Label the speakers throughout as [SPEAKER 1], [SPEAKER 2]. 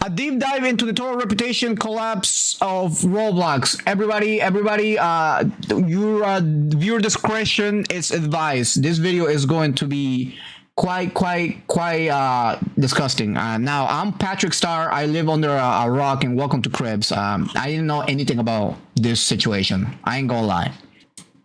[SPEAKER 1] A deep dive into the total reputation collapse of Roblox. Everybody, your viewer discretion is advised. This video is going to be quite disgusting. Now, I'm Patrick Starr. I live under a rock, and welcome to Cribs. I didn't know anything about this situation. I ain't gonna lie.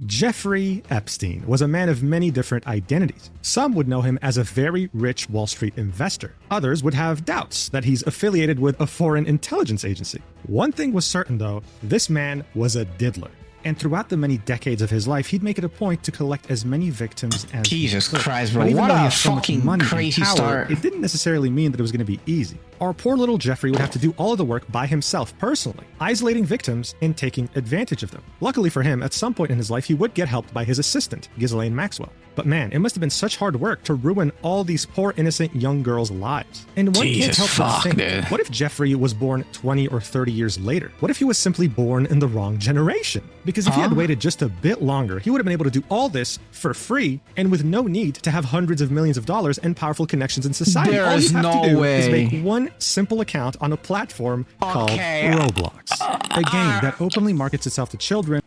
[SPEAKER 2] Jeffrey Epstein was a man of many different identities. Some would know him as a very rich Wall Street investor. Others would have doubts that he's affiliated with a foreign intelligence agency. One thing was certain though, this man was a diddler. And throughout the many decades of his life, he'd make it a point to collect as many victims as
[SPEAKER 1] Jesus
[SPEAKER 2] he could.
[SPEAKER 1] Christ, bro.
[SPEAKER 2] But even
[SPEAKER 1] What
[SPEAKER 2] though he
[SPEAKER 1] a
[SPEAKER 2] had so much
[SPEAKER 1] fucking
[SPEAKER 2] money and
[SPEAKER 1] crazy
[SPEAKER 2] power,
[SPEAKER 1] start.
[SPEAKER 2] it didn't necessarily mean that it was going to be easy. Our poor little Jeffrey would have to do all of the work by himself personally, isolating victims and taking advantage of them. Luckily for him, at some point in his life, he would get helped by his assistant, Ghislaine Maxwell. But man, it must have been such hard work to ruin all these poor innocent young girls' lives. And one can't help but think, what if Jeffrey was born 20 or 30 years later? What if he was simply born in the wrong generation? Because if he had waited just a bit longer, he would have been able to do all this for free and with no need to have hundreds of millions of dollars and powerful connections in society. All you have to do is make one simple account on a platform called Roblox, a game that openly markets itself to children.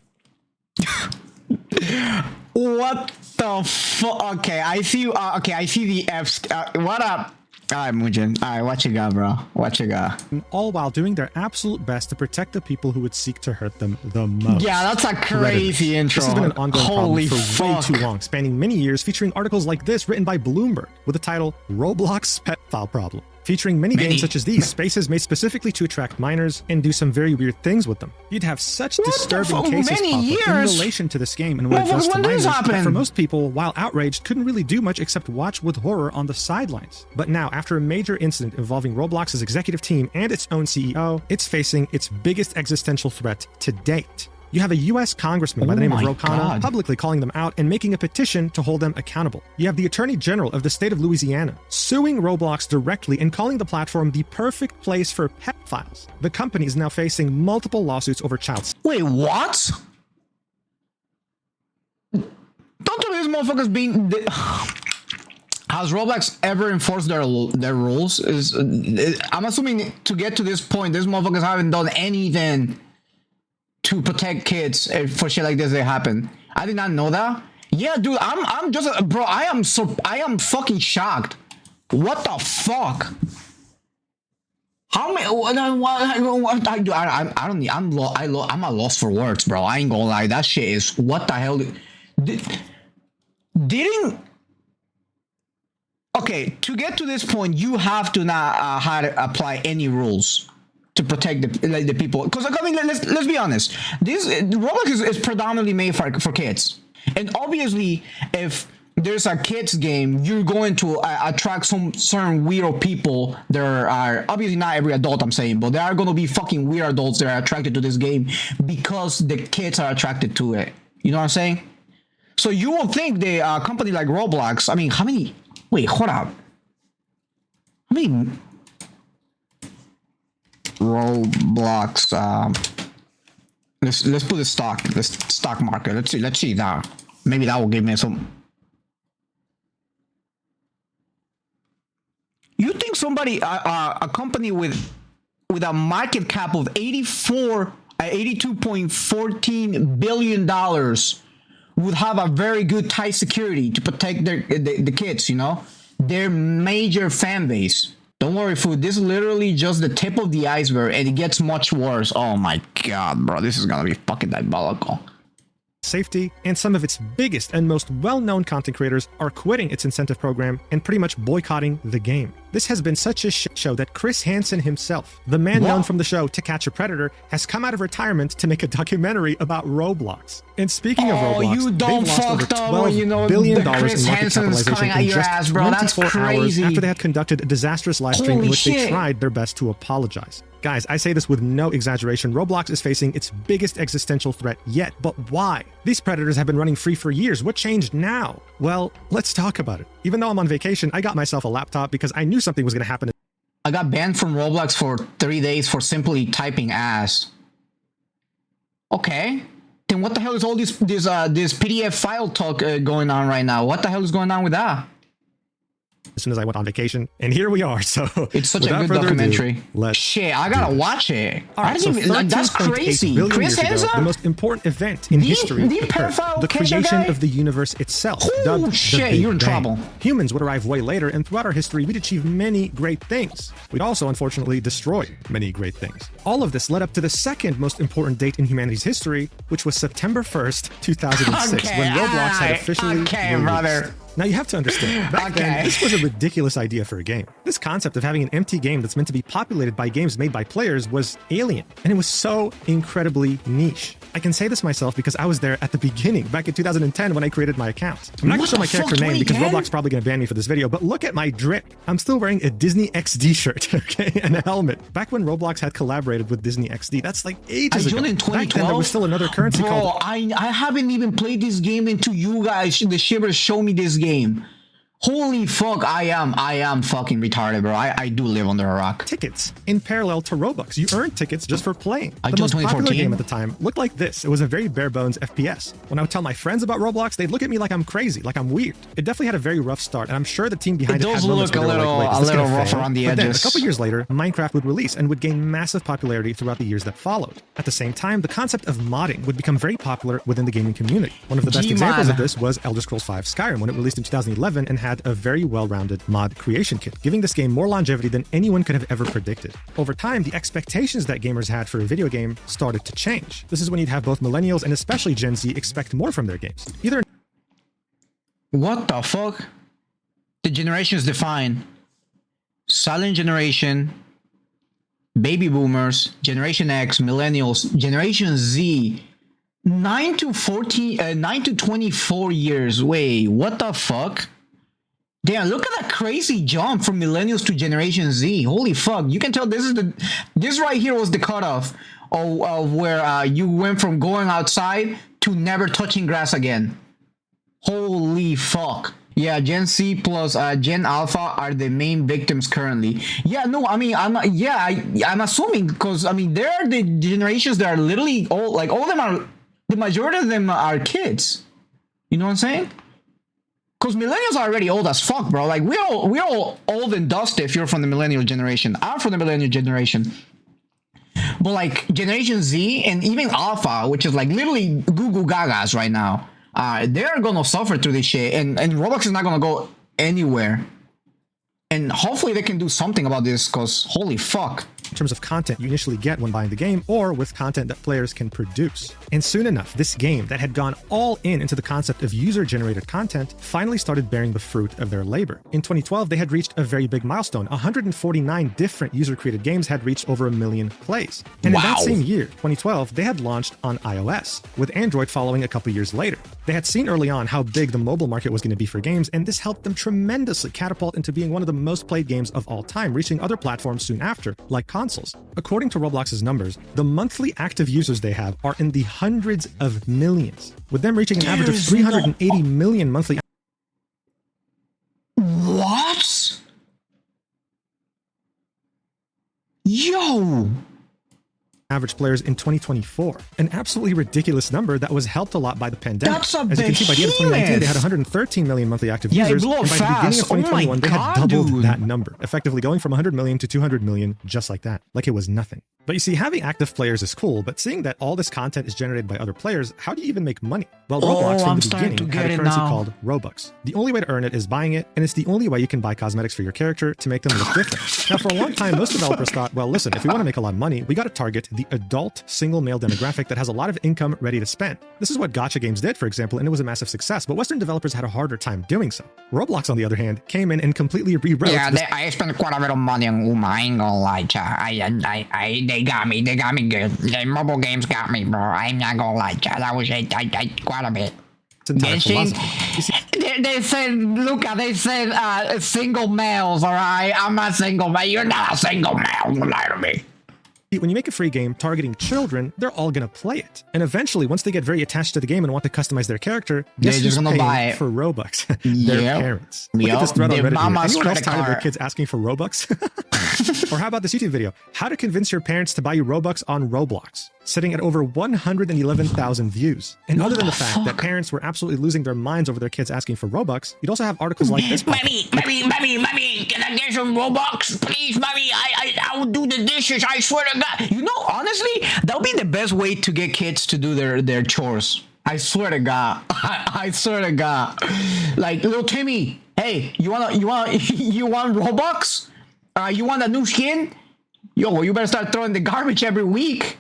[SPEAKER 1] What the fuck? Okay, I see you. Okay, I see the F's. What up? Alright, MUJIN. Alright, what you got, bro? What you got?
[SPEAKER 2] All while doing their absolute best to protect the people who would seek to hurt them the most.
[SPEAKER 1] Yeah, that's a crazy intro.
[SPEAKER 2] This has been an ongoing
[SPEAKER 1] Holy
[SPEAKER 2] problem for way too long, spanning many years, featuring articles like this written by Bloomberg with the title Roblox Pedophile Problem. Featuring many games such as these, spaces made specifically to attract minors and do some very weird things with them. You'd have such disturbing cases pop up in relation to this game and what it does to minors that for most people, while outraged, couldn't really do much except watch with horror on the sidelines. But now, after a major incident involving Roblox's executive team and its own CEO, it's facing its biggest existential threat to date. You have a U.S. congressman by the name of Rokana publicly calling them out and making a petition to hold them accountable. You have the Attorney General of the state of Louisiana suing Roblox directly and calling the platform the perfect place for pedophiles. The company is now facing multiple lawsuits over child.
[SPEAKER 1] Wait, what? Don't tell me this motherfucker's being... Has Roblox ever enforced their rules? I'm assuming to get to this point, these motherfuckers haven't done anything to protect kids for shit like this that happen. I did not know that. Yeah, dude, I'm just bro. I am fucking shocked. What the fuck? How many? I'm at loss for words, bro. I ain't gonna lie. That shit is what the hell. Didn't. Okay, to get to this point, you have to not how to apply any rules to protect the people, because I mean, let's be honest. This Roblox is predominantly made for kids, and obviously, if there's a kids game, you're going to attract some certain weird people. There are obviously not every adult, I'm saying, but there are going to be fucking weird adults that are attracted to this game because the kids are attracted to it. You know what I'm saying? So you will think the company like Roblox. I mean, how many? Wait, hold up. How many? Roblox. Let's put the stock market. Let's see that. Maybe that will give me some. You think somebody a company with a market cap of 82.14 billion dollars would have a very good tight security to protect the kids, you know, their major fan base? Don't worry, food. This is literally just the tip of the iceberg, and it gets much worse. Oh my god, bro. This is gonna be fucking diabolical.
[SPEAKER 2] Safety, and some of its biggest and most well-known content creators are quitting its incentive program and pretty much boycotting the game. This has been such a shit show that Chris Hansen himself, the man known from the show To Catch a Predator, has come out of retirement to make a documentary about Roblox. And speaking of Roblox,
[SPEAKER 1] you don't
[SPEAKER 2] they've lost over
[SPEAKER 1] $12
[SPEAKER 2] billion in
[SPEAKER 1] Chris
[SPEAKER 2] market
[SPEAKER 1] Hansen's
[SPEAKER 2] capitalization in just 24 hours after they had conducted a disastrous live stream in which they tried their best to apologize. Guys, I say this with no exaggeration. Roblox is facing its biggest existential threat yet, but why? These predators have been running free for years. What changed now? Well, let's talk about it. Even though I'm on vacation, I got myself a laptop because I knew something was going to happen.
[SPEAKER 1] I got banned from Roblox for 3 days for simply typing ass. Okay. Then what the hell is all this PDF file talk going on right now? What the hell is going on with that?
[SPEAKER 2] as soon as I went on vacation, and here we are. So
[SPEAKER 1] It's such a good
[SPEAKER 2] without further
[SPEAKER 1] documentary.
[SPEAKER 2] ado, let's
[SPEAKER 1] Shit, I gotta watch it.
[SPEAKER 2] All right, so
[SPEAKER 1] That's
[SPEAKER 2] 13.8
[SPEAKER 1] crazy.
[SPEAKER 2] billion
[SPEAKER 1] Chris
[SPEAKER 2] years ago, the
[SPEAKER 1] Hansen?
[SPEAKER 2] most important event in history
[SPEAKER 1] the
[SPEAKER 2] occurred,
[SPEAKER 1] pedophile
[SPEAKER 2] the
[SPEAKER 1] Canada
[SPEAKER 2] creation
[SPEAKER 1] guy?
[SPEAKER 2] of the universe itself,
[SPEAKER 1] Oh,
[SPEAKER 2] dubbed the
[SPEAKER 1] shit,
[SPEAKER 2] Big
[SPEAKER 1] you're in
[SPEAKER 2] Bang.
[SPEAKER 1] trouble.
[SPEAKER 2] Humans would arrive way later, and throughout our history, we'd achieve many great things. We'd also, unfortunately, destroy many great things. All of this led up to the second most important date in humanity's history, which was September 1st, 2006, when Roblox had officially released.
[SPEAKER 1] brother.
[SPEAKER 2] Now you have to understand, back then, this was a ridiculous idea for a game. This concept of having an empty game that's meant to be populated by games made by players was alien, and it was so incredibly niche. I can say this myself because I was there at the beginning, back in 2010 when I created my account. I'm not going to show my character name because Roblox is probably going to ban me for this video, but look at my drip. I'm still wearing a Disney XD shirt, okay, and a helmet. Back when Roblox had collaborated with Disney XD, that's like ages ago.
[SPEAKER 1] In 2012?
[SPEAKER 2] Back then, there was still another currency called...
[SPEAKER 1] I haven't even played this game until you guys, the shippers, show me this game. Holy fuck, I am fucking retarded, bro. I do live under a rock.
[SPEAKER 2] Tickets in parallel to Robux. You earned tickets just for playing.
[SPEAKER 1] I
[SPEAKER 2] The
[SPEAKER 1] joined
[SPEAKER 2] most popular
[SPEAKER 1] 2014.
[SPEAKER 2] game at the time looked like this. It was a very bare bones FPS. When I would tell my friends about Roblox, they'd look at me like I'm crazy, like I'm weird. It definitely had a very rough start, and I'm sure the team behind
[SPEAKER 1] It
[SPEAKER 2] it had
[SPEAKER 1] does
[SPEAKER 2] moments
[SPEAKER 1] look
[SPEAKER 2] where they were like, "Wait, is this
[SPEAKER 1] a little
[SPEAKER 2] gonna
[SPEAKER 1] rough
[SPEAKER 2] fail?"
[SPEAKER 1] around the
[SPEAKER 2] But then, a
[SPEAKER 1] edges.
[SPEAKER 2] couple years later, Minecraft would release and would gain massive popularity throughout the years that followed. At the same time, the concept of modding would become very popular within the gaming community. One of the best
[SPEAKER 1] Gmod.
[SPEAKER 2] examples of this was Elder Scrolls V Skyrim when it released in 2011 and had a very well-rounded mod creation kit, giving this game more longevity than anyone could have ever predicted. Over time, the expectations that gamers had for a video game started to change. This is when you'd have both millennials and especially Gen Z expect more from their games. Either
[SPEAKER 1] What the fuck? The generations define silent generation, baby boomers, Generation X, millennials, Generation Z, 9 to 24 years. Wait, what the fuck? Damn, look at that crazy jump from millennials to Generation Z. Holy fuck. You can tell this right here was the cutoff of where you went from going outside to never touching grass again. Holy fuck. Yeah, Gen Z plus Gen Alpha are the main victims currently. Yeah, no, I mean, I'm assuming because, I mean, there are the generations that are literally all, like, all of them are, the majority of them are kids. You know what I'm saying? Because millennials are already old as fuck, bro. Like, we're all old and dusty if you're from the millennial generation. I'm from the millennial generation. But, like, Generation Z and even Alpha, which is, like, literally goo goo gagas right now, they're gonna suffer through this shit. And Roblox is not gonna go anywhere. And hopefully they can do something about this, because holy fuck.
[SPEAKER 2] in terms of content you initially get when buying the game, or with content that players can produce. And soon enough, this game that had gone all in into the concept of user-generated content finally started bearing the fruit of their labor. In 2012, they had reached a very big milestone. 149 different user-created games had reached over 1 million plays. And in that same year, 2012, they had launched on iOS, with Android following a couple years later. They had seen early on how big the mobile market was going to be for games, and this helped them tremendously catapult into being one of the most played games of all time, reaching other platforms soon after, like consoles. According to Roblox's numbers, the monthly active users they have are in the hundreds of millions, with them reaching an average of 380 million monthly.
[SPEAKER 1] What? Yo!
[SPEAKER 2] Average players in 2024, an absolutely ridiculous number that was helped a lot by the pandemic.
[SPEAKER 1] That's a
[SPEAKER 2] As you can see, by the end of 2019, they had
[SPEAKER 1] behemoth.
[SPEAKER 2] 113 million monthly active
[SPEAKER 1] Yeah, it
[SPEAKER 2] users,
[SPEAKER 1] blew up
[SPEAKER 2] and by the beginning
[SPEAKER 1] fast.
[SPEAKER 2] of 2021,
[SPEAKER 1] Oh my
[SPEAKER 2] they had
[SPEAKER 1] God,
[SPEAKER 2] doubled
[SPEAKER 1] dude.
[SPEAKER 2] that number, effectively going from 100 million to 200 million just like that, like it was nothing. But you see, having active players is cool, but seeing that all this content is generated by other players, how do you even make money? Well, Roblox from
[SPEAKER 1] I'm
[SPEAKER 2] the
[SPEAKER 1] starting
[SPEAKER 2] beginning
[SPEAKER 1] to
[SPEAKER 2] had
[SPEAKER 1] get
[SPEAKER 2] a
[SPEAKER 1] it
[SPEAKER 2] currency
[SPEAKER 1] now.
[SPEAKER 2] called Robux. The only way to earn it is buying it, and it's the only way you can buy cosmetics for your character to make them look different. Now, for a long time, most developers thought, well, listen, if we want to make a lot of money, we got to target the adult single male demographic that has a lot of income ready to spend. This is what gacha games did, for example, and it was a massive success, but Western developers had a harder time doing so. Roblox, on the other hand, came in and completely rewrote
[SPEAKER 3] Yeah,
[SPEAKER 2] this.
[SPEAKER 3] I spent quite a bit of money on Uma. I ain't gonna lie, cha. They got me good. The mobile games got me, bro. I'm not gonna lie, cha. That was quite a bit.
[SPEAKER 2] entire
[SPEAKER 3] Genshin,
[SPEAKER 2] philosophy. You see,
[SPEAKER 3] they said, Luca, they said single males, all right? I'm not single, man. You're not a single male. Don't lie to me.
[SPEAKER 2] When you make a free game targeting children, they're all gonna play it. And eventually, once they get very attached to the game and want to customize their character,
[SPEAKER 1] they're
[SPEAKER 2] guess
[SPEAKER 1] just
[SPEAKER 2] who's
[SPEAKER 1] gonna
[SPEAKER 2] paying
[SPEAKER 1] buy it.
[SPEAKER 2] for Robux? Their parents. Look at this thread on
[SPEAKER 1] Their
[SPEAKER 2] Reddit here.
[SPEAKER 1] mama's
[SPEAKER 2] Anyone else
[SPEAKER 1] credit
[SPEAKER 2] tired of their
[SPEAKER 1] card.
[SPEAKER 2] kids asking for Robux? Or how about this YouTube video? How to convince your parents to buy you Robux on Roblox, sitting at over 111,000 views. And other than the fact that parents were absolutely losing their minds over their kids asking for Robux, you'd also have articles like this.
[SPEAKER 3] Mommy, can I get some Robux? Please, mommy, I will do the dishes, I swear to God.
[SPEAKER 1] You know, honestly, that would be the best way to get kids to do their chores. I swear to God. I swear to God. Like, little Timmy, hey, you want Robux? You want a new skin? Yo, you better start throwing the garbage every week.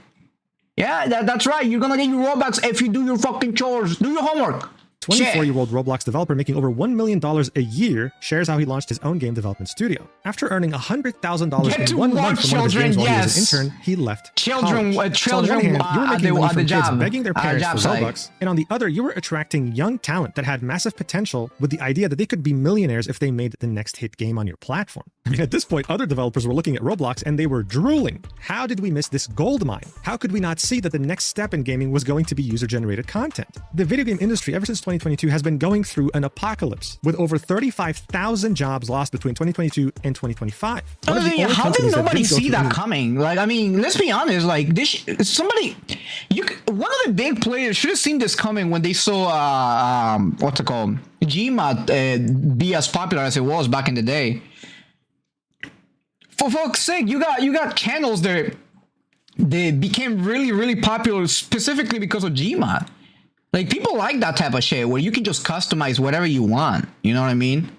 [SPEAKER 1] Yeah, that's right. You're gonna get your Robux if you do your fucking chores. Do your homework.
[SPEAKER 2] 24-year-old Roblox developer making over $1 million a year shares how he launched his own game development studio. After earning $100,000 in 1 month from one of his games while he was an intern, he left
[SPEAKER 1] Children,
[SPEAKER 2] college. So on the one hand, you were making money from kids begging their parents for
[SPEAKER 1] site.
[SPEAKER 2] Robux, and on the other, you were attracting young talent that had massive potential with the idea that they could be millionaires if they made the next hit game on your platform. I mean, at this point, other developers were looking at Roblox and they were drooling. How did we miss this gold mine? How could we not see that the next step in gaming was going to be user-generated content? The video game industry, ever since 2022, has been going through an apocalypse, with over 35,000 jobs lost between 2022 and 2025.
[SPEAKER 1] How did nobody see that coming? Like, I mean, let's be honest. Like, one of the big players should have seen this coming when they saw what's it called, Gmod be as popular as it was back in the day. For fuck's sake, you got channels there. They became really popular specifically because of Gmod. Like, people like that type of shit where you can just customize whatever you want. You know what I mean?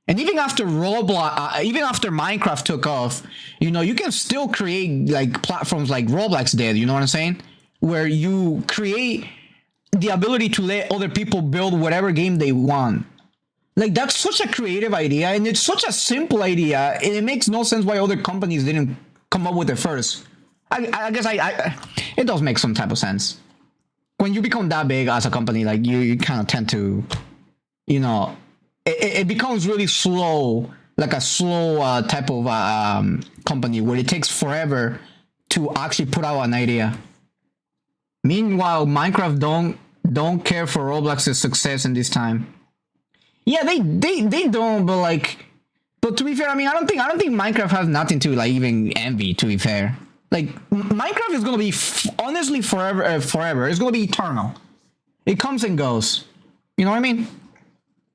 [SPEAKER 1] And even after Roblox, even after Minecraft took off, you know, you can still create like platforms like Roblox did. You know what I'm saying? Where you create the ability to let other people build whatever game they want. Like, that's such a creative idea, and it's such a simple idea, and it makes no sense why other companies didn't come up with it first. I guess it does make some type of sense. When you become that big as a company, like, you kind of tend to, you know, it becomes really slow, like a slow type of company where it takes forever to actually put out an idea. Meanwhile, Minecraft don't care for Roblox's success in this time. Yeah, they don't, but to be fair, I mean, I don't think Minecraft has nothing to like even envy. To be fair, like, Minecraft is gonna be honestly forever. It's gonna be eternal. It comes and goes. You know what I mean?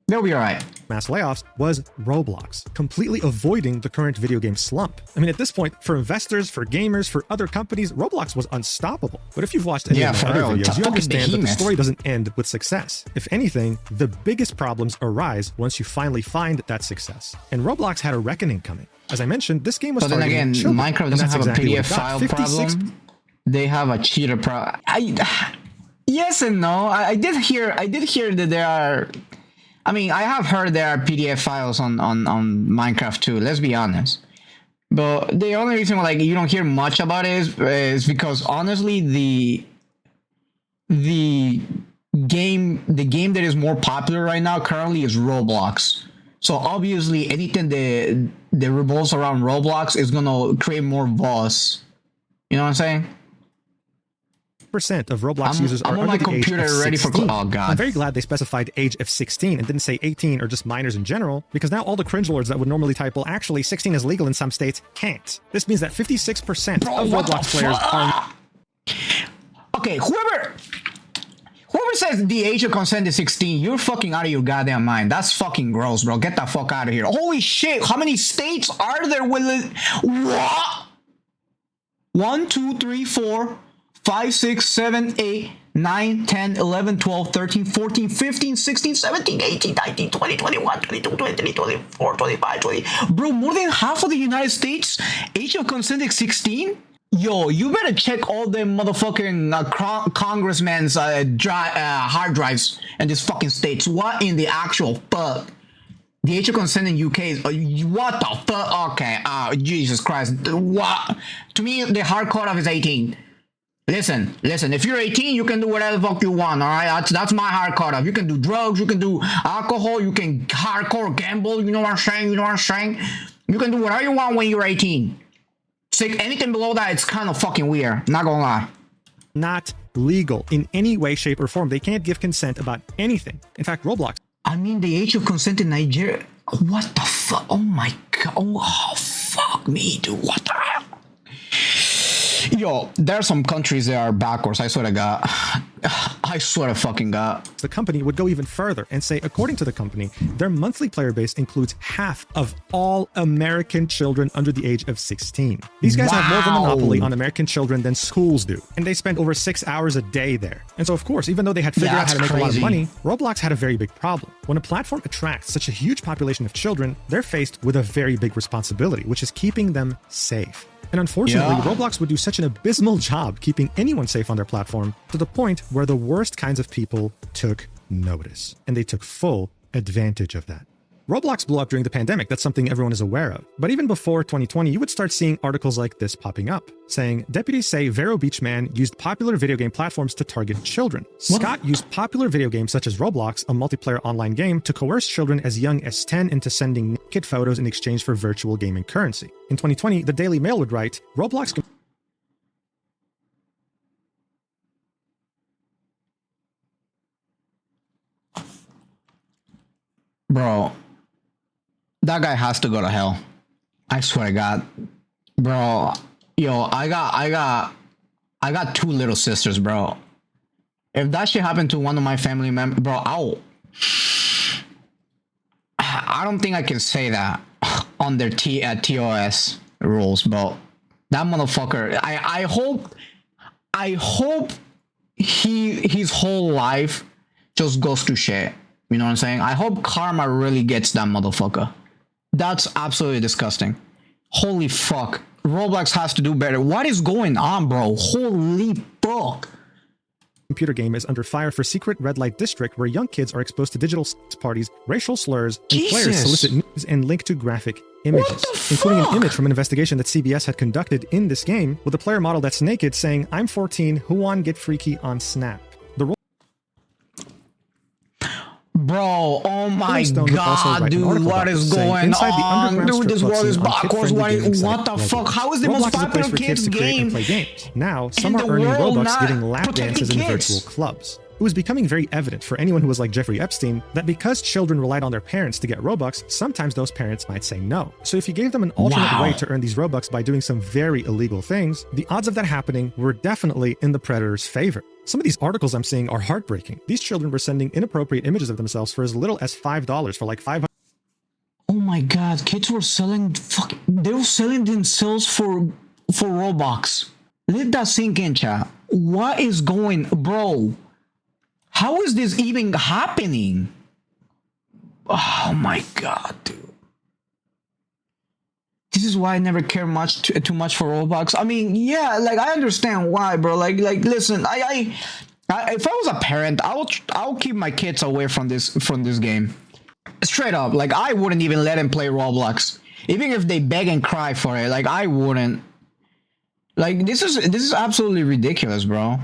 [SPEAKER 1] They'll be all right.
[SPEAKER 2] Mass layoffs was Roblox, completely avoiding the current video game slump. I mean, at this point, for investors, for gamers, for other companies, Roblox was unstoppable. But if you've watched any of my other videos, you understand that the story doesn't end with success. If anything, the biggest problems arise once you finally find that success. And Roblox had a reckoning coming. As I mentioned, this game was targeting children.
[SPEAKER 1] Minecraft doesn't have a PDF file problem. They have a cheater problem. Yes and no. I did hear that there are. I mean, I have heard there are PDF files on Minecraft too. Let's be honest. But the only reason why, like, you don't hear much about it is because honestly, the game that is more popular right now currently is Roblox. So obviously, anything that revolves around Roblox is gonna create more buzz. You know what I'm saying?
[SPEAKER 2] Percent of Roblox users are under the age of 16.
[SPEAKER 1] Oh god!
[SPEAKER 2] I'm very glad they specified age of 16 and didn't say 18 or just minors in general, because now all the cringelords that would normally type, well, actually 16 is legal in some states, can't. This means that 56% of Roblox players are.
[SPEAKER 1] Okay, whoever says the age of consent is 16, you're fucking out of your goddamn mind. That's fucking gross, bro. Get the fuck out of here. Holy shit! How many states are there with it? What? 1, 2, 3, 4. 5, 6, 7, 8, 9, 10, 11, 12, 13, 14, 15, 16, 17, 18, 19, 20, 21, 22, 23, 24, 25, 20. Bro, more than half of the United States, age of consent is 16? Yo, you better check all them motherfucking congressmen's hard drives in these fucking states. What in the actual fuck? The age of consent in UK is, what the fuck? Okay, Jesus Christ. What? To me, the hard cutoff is 18. Listen, if you're 18, you can do whatever the fuck you want, all right? That's my hard cutoff. You can do drugs, you can do alcohol, you can hardcore gamble, you know what I'm saying? You can do whatever you want when you're 18. anything below that, it's kind of fucking weird. Not gonna lie.
[SPEAKER 2] Not legal in any way, shape, or form. They can't give consent about anything. In fact, Roblox
[SPEAKER 1] I mean, the age of consent in Nigeria. What the fuck? Oh my god. Oh, fuck me, dude. What the hell? Yo, there are some countries that are backwards. I swear to God. I swear to fucking God.
[SPEAKER 2] the company would go even further and say, according to the company, their monthly player base includes half of all American children under the age of 16. These guys have more of a monopoly on American children than schools do, and they spend over 6 hours a day there. And so, of course, even though they had figured out how to make a lot of money, Roblox had a very big problem. When a platform attracts such a huge population of children, they're faced with a very big responsibility, which is keeping them safe. And unfortunately, Roblox would do such an abysmal job keeping anyone safe on their platform to the point where the worst kinds of people took notice. And they took full advantage of that. Roblox blew up during the pandemic. That's something everyone is aware of. But even before 2020, you would start seeing articles like this popping up, saying, deputies say Vero Beach Man used popular video game platforms to target children. Scott used popular video games such as Roblox, a multiplayer online game, to coerce children as young as 10 into sending naked photos in exchange for virtual gaming currency. In 2020, the Daily Mail would write, Roblox...
[SPEAKER 1] Bro, that guy has to go to hell. I swear to God. Bro, yo, I got two little sisters, bro. If that shit happened to one of my family members, bro, I don't think I can say that on their TOS rules, but that motherfucker, I hope his whole life just goes to shit. You know what I'm saying? I hope karma really gets that motherfucker. That's absolutely disgusting. Holy fuck. Roblox has to do better. What is going on, bro? Holy fuck.
[SPEAKER 2] Computer game is under fire for secret red light district where young kids are exposed to digital sex parties, racial slurs, and players solicit news and link to graphic images, including an image from an investigation that CBS had conducted in this game with a player model that's naked saying, I'm 14, who want get freaky on Snap.
[SPEAKER 1] Bro, oh my god, dude, what is going on? Dude, this world is backwards. What the fuck? How is the most popular kids game
[SPEAKER 2] now, some are earning Robux giving lap dances in virtual clubs. It was becoming very evident for anyone who was like Jeffrey Epstein that because children relied on their parents to get Robux, sometimes those parents might say no. So if you gave them an alternate way to earn these Robux by doing some very illegal things, the odds of that happening were definitely in the predator's favor. Some of these articles I'm seeing are heartbreaking. These children were sending inappropriate images of themselves for as little as $5 for like 500.
[SPEAKER 1] Oh my god, kids were selling they were selling themselves for Robux. Let that sink in, chat. What is going, bro? How is this even happening? Oh my god, dude. This is why I never care too much for Roblox. I mean, yeah, like I understand why, bro. Like listen, I if I was a parent, I'll keep my kids away from this game. Straight up, like I wouldn't even let them play Roblox, even if they beg and cry for it. Like I wouldn't. Like this is absolutely ridiculous, bro.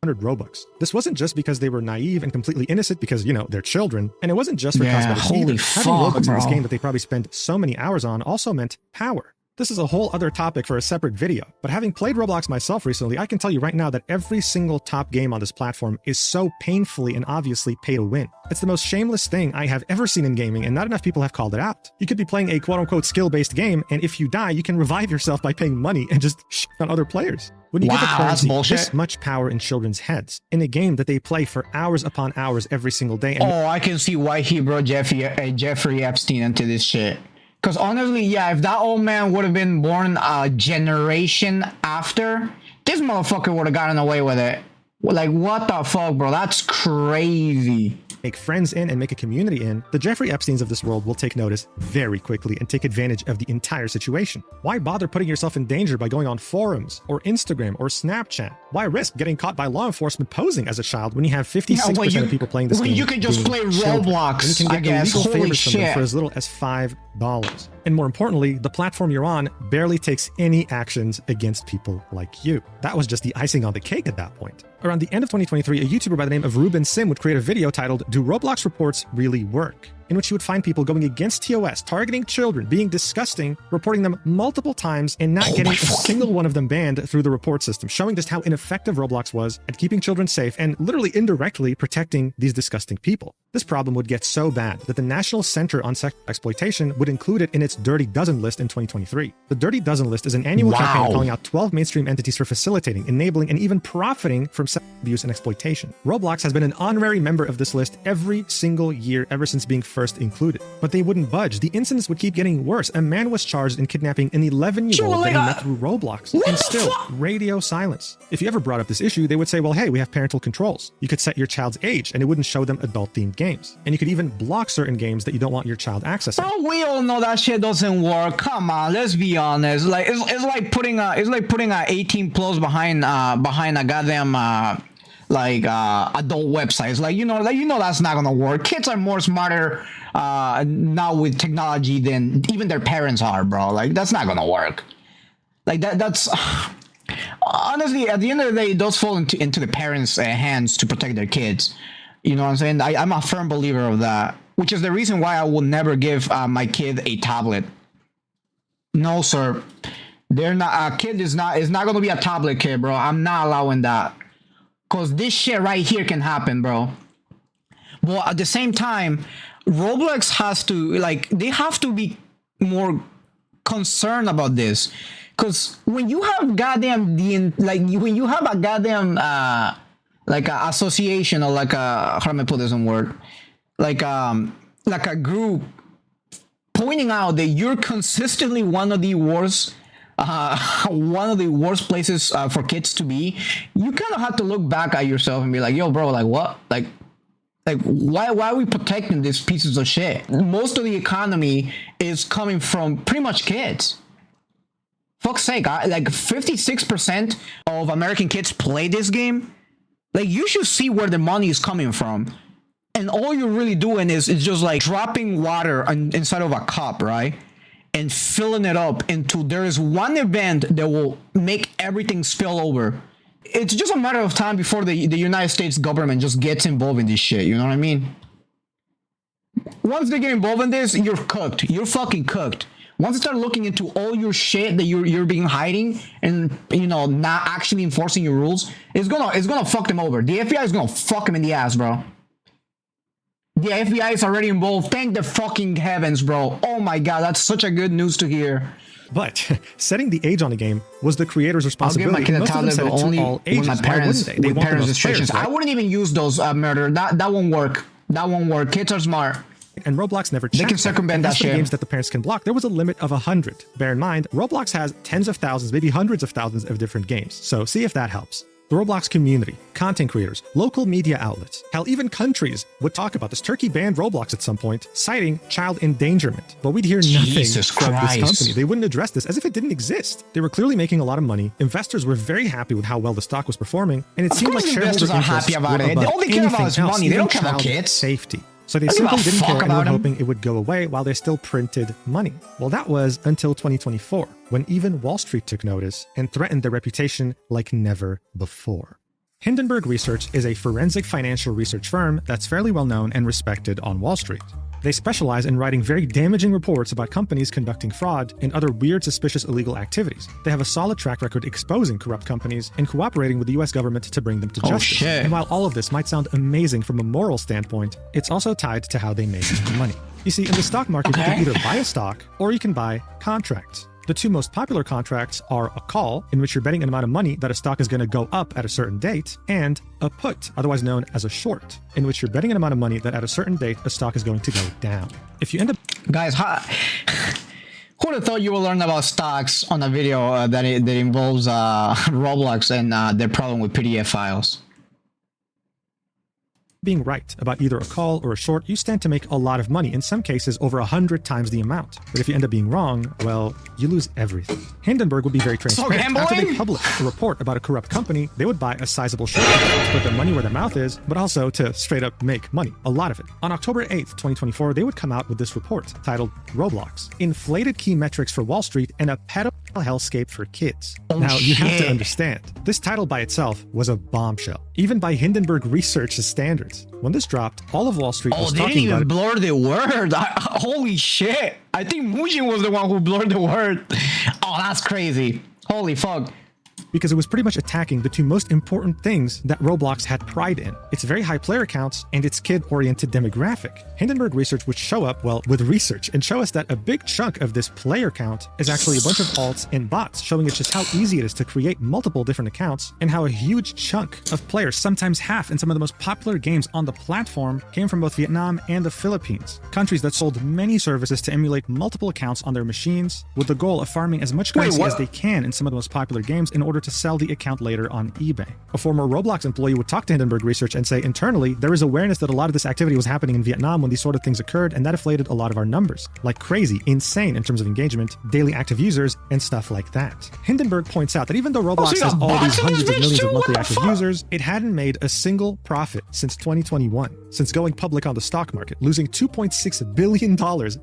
[SPEAKER 2] Robux. This wasn't just because they were naive and completely innocent because, you know, they're children. And it wasn't just for cosmetics either. Having Robux in this game that they probably spend so many hours on also meant power. This is a whole other topic for a separate video, but having played Roblox myself recently, I can tell you right now that every single top game on this platform is so painfully and obviously pay to win. It's the most shameless thing I have ever seen in gaming, and not enough people have called it out. You could be playing a quote-unquote skill-based game, and if you die, you can revive yourself by paying money and just shit on other players. When you give a currency this much power in children's heads, in a game that they play for hours upon hours every single day. And
[SPEAKER 1] I can see why he brought Jeffrey Epstein into this shit. Because honestly, yeah, if that old man would have been born a generation after, this motherfucker would have gotten away with it. Like, what the fuck, bro? That's crazy.
[SPEAKER 2] Make friends in and make a community in, the Jeffrey Epsteins of this world will take notice very quickly and take advantage of the entire situation. Why bother putting yourself in danger by going on forums or Instagram or Snapchat? Why risk getting caught by law enforcement posing as a child when you have 56% of people playing this game?
[SPEAKER 1] You can just play Roblox,
[SPEAKER 2] and you can get
[SPEAKER 1] I guess.
[SPEAKER 2] illegal
[SPEAKER 1] Holy
[SPEAKER 2] favors from them for as little as $5. And more importantly, the platform you're on barely takes any actions against people like you. That was just the icing on the cake at that point. Around the end of 2023, a YouTuber by the name of Ruben Sim would create a video titled, Do Roblox Reports Really Work? in which he would find people going against TOS, targeting children, being disgusting, reporting them multiple times, and not getting a single one of them banned through the report system, showing just how ineffective Roblox was at keeping children safe and literally indirectly protecting these disgusting people. This problem would get so bad that the National Center on Sex Exploitation would include it in its Dirty Dozen list in 2023. The Dirty Dozen list is an annual campaign calling out 12 mainstream entities for facilitating, enabling, and even profiting from sex abuse and exploitation. Roblox has been an honorary member of this list every single year ever since being first included. But they wouldn't budge. The incidents would keep getting worse. A man was charged in kidnapping an 11-year-old that he met through Roblox. And still, radio silence. If you ever brought up this issue, they would say, well, hey, we have parental controls. You could set your child's age and it wouldn't show them adult-themed games. And you could even block certain games that you don't want your child accessing.
[SPEAKER 1] Bro, we all know that shit doesn't work. Come on, let's be honest. Like it's like putting a 18 plus behind a goddamn adult websites. Like you know that's not gonna work. Kids are more smarter now with technology than even their parents are, bro. Like that's not gonna work. Like that's honestly, at the end of the day, it does fall into the parents' hands to protect their kids. You know what I'm saying? I'm a firm believer of that, which is the reason why I will never give my kid a tablet. No, sir. They're not. A kid is not going to be a tablet kid, bro. I'm not allowing that. Because this shit right here can happen, bro. But at the same time, Roblox has to, they have to be more concerned about this. Because when you have when you have a goddamn, like a association or how do I put this in word? Like a group pointing out that you're consistently one of the worst places for kids to be, you kind of have to look back at yourself and be like, yo, bro, like what? Like why are we protecting these pieces of shit? Most of the economy is coming from pretty much kids. Fuck's sake, like 56% of American kids play this game. Like, you should see where the money is coming from. And all you're really doing is just like dropping water inside of a cup, right? And filling it up until there is one event that will make everything spill over. It's just a matter of time before the United States government just gets involved in this shit, you know what I mean? Once they get involved in this, you're cooked. You're fucking cooked. Once they start looking into all your shit that you're being hiding and, you know, not actually enforcing your rules, it's gonna fuck them over. The FBI is gonna fuck them in the ass, bro. The FBI is already involved. Thank the fucking heavens, bro. Oh my god, that's such a good news to hear.
[SPEAKER 2] But setting the age on the game was the creator's responsibility.
[SPEAKER 1] I'll give my kid a tablet, but only with my parents, with parents' restrictions. Right? I wouldn't even use those murder. That won't work. That won't work. Kids are smart.
[SPEAKER 2] And Roblox never checked.
[SPEAKER 1] They can circumvent that shit.
[SPEAKER 2] Games that the parents can block, there was a limit of 100. Bear in mind, Roblox has tens of thousands, maybe hundreds of thousands of different games. So see if that helps. The Roblox community, content creators, local media outlets, hell, even countries would talk about this. Turkey banned Roblox at some point, citing child endangerment. But we'd hear nothing from this company. They wouldn't address this as if it didn't exist. They were clearly making a lot of money. Investors were very happy with how well the stock was performing, and it seemed like shareholders
[SPEAKER 1] are happy about it. All they care about is money. They don't care about kids.
[SPEAKER 2] Safety. So they simply didn't care and were hoping it would go away while they still printed money. Well, that was until 2024, when even Wall Street took notice and threatened their reputation like never before. Hindenburg Research is a forensic financial research firm that's fairly well known and respected on Wall Street. They specialize in writing very damaging reports about companies conducting fraud and other weird, suspicious, illegal activities. They have a solid track record exposing corrupt companies and cooperating with the US government to bring them to justice. And while all of this might sound amazing from a moral standpoint, it's also tied to how they make money. You see, in the stock market, you can either buy a stock or you can buy contracts. The two most popular contracts are a call, in which you're betting an amount of money that a stock is going to go up at a certain date, and a put, otherwise known as a short, in which you're betting an amount of money that at a certain date a stock is going to go down. If you end up...
[SPEAKER 1] Guys, who would have thought you would learn about stocks on a video that involves Roblox and their problem with PDF files?
[SPEAKER 2] Being right about either a call or a short, you stand to make a lot of money, in some cases over 100 times the amount. But if you end up being wrong, well, you lose everything. Hindenburg would be very transparent. After they published a report about a corrupt company, they would buy a sizable short to put their money where their mouth is, but also to straight up make money, a lot of it. On October 8th, 2024, they would come out with this report titled Roblox, Inflated Key Metrics for Wall Street and a Pedophile Hellscape for Kids. Now, you have to understand, this title by itself was a bombshell, even by Hindenburg Research's standards. steroids. When this dropped, all of Wall Street
[SPEAKER 1] Oh,
[SPEAKER 2] was
[SPEAKER 1] they didn't
[SPEAKER 2] talking about
[SPEAKER 1] even
[SPEAKER 2] it.
[SPEAKER 1] blur the word. Holy shit. I think MUJIN was the one who blurred the word. Oh, that's crazy. Holy fuck.
[SPEAKER 2] Because it was pretty much attacking the two most important things that Roblox had pride in: its very high player counts and its kid-oriented demographic. Hindenburg research would show up, well, with research, and show us that a big chunk of this player count is actually a bunch of alts and bots, showing us just how easy it is to create multiple different accounts, and how a huge chunk of players, sometimes half in some of the most popular games on the platform, came from both Vietnam and the Philippines, countries that sold many services to emulate multiple accounts on their machines, with the goal of farming as much currency as they can in some of the most popular games in order to sell the account later on eBay. A former Roblox employee would talk to Hindenburg Research and say, internally, there is awareness that a lot of this activity was happening in Vietnam when these sort of things occurred, and that inflated a lot of our numbers. Like crazy, insane in terms of engagement, daily active users, and stuff like that. Hindenburg points out that even though Roblox
[SPEAKER 1] so
[SPEAKER 2] has all these
[SPEAKER 1] bots in
[SPEAKER 2] hundreds
[SPEAKER 1] this
[SPEAKER 2] of
[SPEAKER 1] bitch
[SPEAKER 2] millions
[SPEAKER 1] too?
[SPEAKER 2] of monthly
[SPEAKER 1] What the
[SPEAKER 2] active
[SPEAKER 1] fuck?
[SPEAKER 2] users, it hadn't made a single profit since 2021, since going public on the stock market, losing $2.6 billion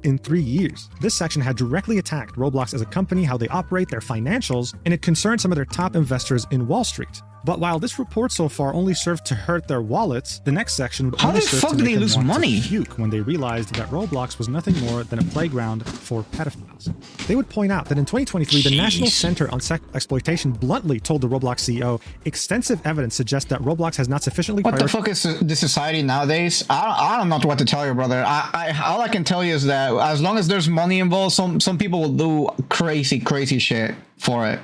[SPEAKER 2] in 3 years. This section had directly attacked Roblox as a company, how they operate, their financials, and it concerned some of their top investors in Wall Street. But while this report so far only served to hurt their wallets, the next section would
[SPEAKER 1] How
[SPEAKER 2] only
[SPEAKER 1] the
[SPEAKER 2] serve
[SPEAKER 1] fuck
[SPEAKER 2] to
[SPEAKER 1] do
[SPEAKER 2] make
[SPEAKER 1] they
[SPEAKER 2] them
[SPEAKER 1] lose
[SPEAKER 2] want to
[SPEAKER 1] money?
[SPEAKER 2] puke when they realized that Roblox was nothing more than a playground for pedophiles. They would point out that in 2023, the National
[SPEAKER 1] Jeez.
[SPEAKER 2] Center on Sex Exploitation bluntly told the Roblox CEO, extensive evidence suggests that Roblox has not sufficiently
[SPEAKER 1] What the
[SPEAKER 2] prioritized
[SPEAKER 1] fuck is this society nowadays? I don't know what to tell you, brother. All I can tell you is that as long as there's money involved, some people will do crazy shit for it.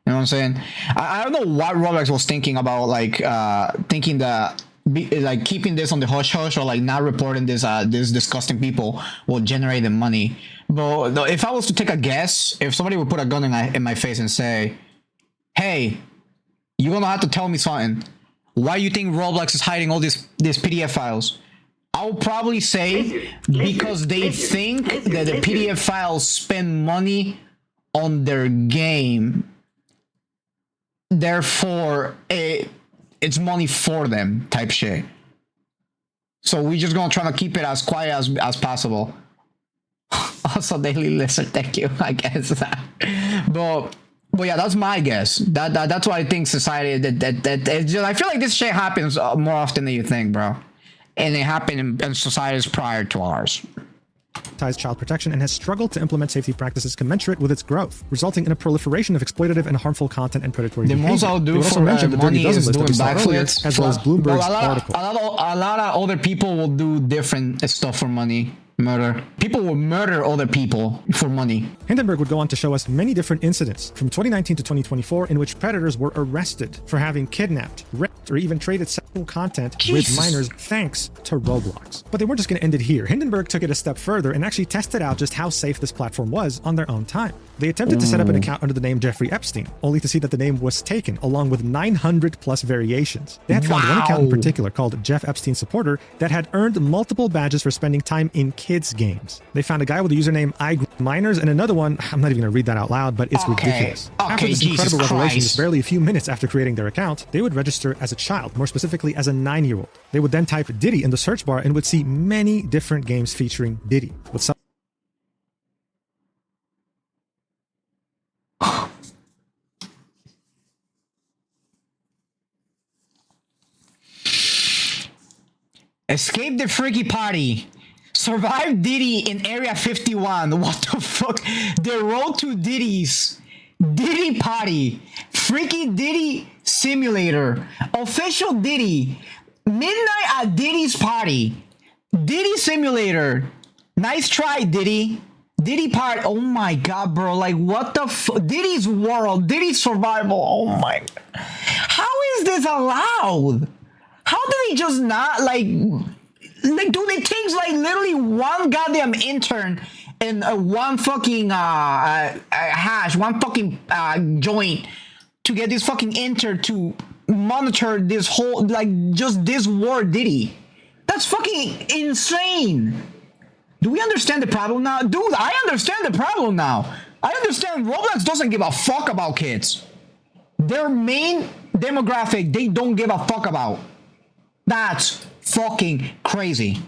[SPEAKER 1] You know what I'm saying? I don't know what Roblox was thinking about, like thinking that like keeping this on the hush hush, or like not reporting this this disgusting people will generate the money. But if I was to take a guess, if somebody would put a gun in my face and say, "Hey, you're gonna have to tell me something. Why you think Roblox is hiding all these PDF files?" I will probably say because they think that the PDF files spend money on their game. Therefore, it's money for them type shit. So we just gonna try to keep it as quiet as possible. Also, Daily Lizard, thank you. I guess but yeah, that's my guess. That's why I think society that it's just, I feel like this shit happens more often than you think, bro. And it happened in societies prior to ours.
[SPEAKER 2] child protection and has struggled to implement safety practices commensurate with its growth, resulting in a proliferation of exploitative and harmful content and predatory
[SPEAKER 1] The
[SPEAKER 2] behavior.
[SPEAKER 1] most I'll
[SPEAKER 2] They
[SPEAKER 1] do
[SPEAKER 2] also
[SPEAKER 1] for
[SPEAKER 2] mentioned the dirty
[SPEAKER 1] money
[SPEAKER 2] dozen
[SPEAKER 1] is
[SPEAKER 2] list that
[SPEAKER 1] doing
[SPEAKER 2] we saw earlier,
[SPEAKER 1] backflips.
[SPEAKER 2] as well as
[SPEAKER 1] But
[SPEAKER 2] Bloomberg's
[SPEAKER 1] a
[SPEAKER 2] article.
[SPEAKER 1] lot of other people will do different stuff for money. Murder. People will murder other people for money.
[SPEAKER 2] Hindenburg would go on to show us many different incidents from 2019 to 2024 in which predators were arrested for having kidnapped, raped, or even traded sexual content
[SPEAKER 1] Jesus.
[SPEAKER 2] with minors thanks to Roblox. But they weren't just going to end it here. Hindenburg took it a step further and actually tested out just how safe this platform was on their own time. They attempted to set up an account under the name Jeffrey Epstein, only to see that the name was taken, along with 900 plus variations. They had found one account in
[SPEAKER 1] Wow.
[SPEAKER 2] particular called Jeff Epstein Supporter that had earned multiple badges for spending time in kids' games. They found a guy with the username iGreenMiners and another one, I'm not even going to read that out loud, but it's
[SPEAKER 1] Okay.
[SPEAKER 2] ridiculous. After
[SPEAKER 1] Okay,
[SPEAKER 2] this
[SPEAKER 1] Jesus
[SPEAKER 2] incredible revelation,
[SPEAKER 1] Christ.
[SPEAKER 2] just barely a few minutes after creating their account, they would register as a child, more specifically as a 9-year-old. They would then type Diddy in the search bar and would see many different games featuring Diddy, with some
[SPEAKER 1] Escape the freaky party. Survive Diddy in Area 51. What the fuck? The road to Diddy's. Diddy party. Freaky Diddy simulator. Official Diddy. Midnight at Diddy's party. Diddy simulator. Nice try, Diddy. Diddy party. Oh my god, bro. Like, what the fuck? Diddy's world. Diddy's survival. Oh my. How is this allowed? How do they just not like dude, it takes like literally one goddamn intern and one fucking hash, one fucking joint to get this fucking intern to monitor this whole, like, just this war Diddy. That's fucking insane. Do we understand the problem now? Dude, I understand the problem now. I understand Roblox doesn't give a fuck about kids. Their main demographic, they don't give a fuck about. That's fucking crazy.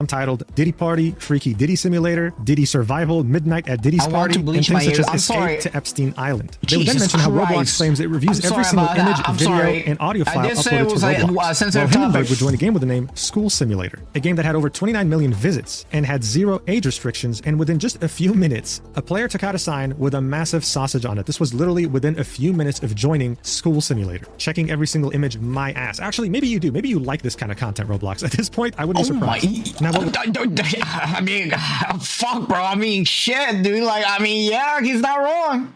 [SPEAKER 2] titled Diddy Party, Freaky Diddy Simulator, Diddy Survival, Midnight at Diddy's
[SPEAKER 1] I want
[SPEAKER 2] Party,
[SPEAKER 1] to
[SPEAKER 2] and
[SPEAKER 1] bleach
[SPEAKER 2] things
[SPEAKER 1] my
[SPEAKER 2] such
[SPEAKER 1] ears.
[SPEAKER 2] as
[SPEAKER 1] I'm
[SPEAKER 2] Escape
[SPEAKER 1] sorry.
[SPEAKER 2] to Epstein Island. They would then
[SPEAKER 1] Jesus
[SPEAKER 2] mention how Roblox
[SPEAKER 1] Christ.
[SPEAKER 2] claims it reviews
[SPEAKER 1] I'm
[SPEAKER 2] every
[SPEAKER 1] sorry
[SPEAKER 2] single
[SPEAKER 1] about that.
[SPEAKER 2] image,
[SPEAKER 1] I'm
[SPEAKER 2] video,
[SPEAKER 1] sorry.
[SPEAKER 2] and audio
[SPEAKER 1] I
[SPEAKER 2] file
[SPEAKER 1] did say
[SPEAKER 2] uploaded
[SPEAKER 1] it
[SPEAKER 2] to
[SPEAKER 1] was a
[SPEAKER 2] Roblox.
[SPEAKER 1] sensitive
[SPEAKER 2] While Hindenburg
[SPEAKER 1] topic.
[SPEAKER 2] would join a game with the name School Simulator, a game that had over 29 million visits and had 0 age restrictions, and within just a few minutes, a player took out a sign with a massive sausage on it. This was literally within a few minutes of joining School Simulator. Checking every single image, my ass. Actually, maybe you do. Maybe you like this kind of content, Roblox. At this point, I wouldn't be surprised. Now,
[SPEAKER 1] I mean, fuck, bro. I mean, shit, dude. Like, I mean, yeah, he's not wrong.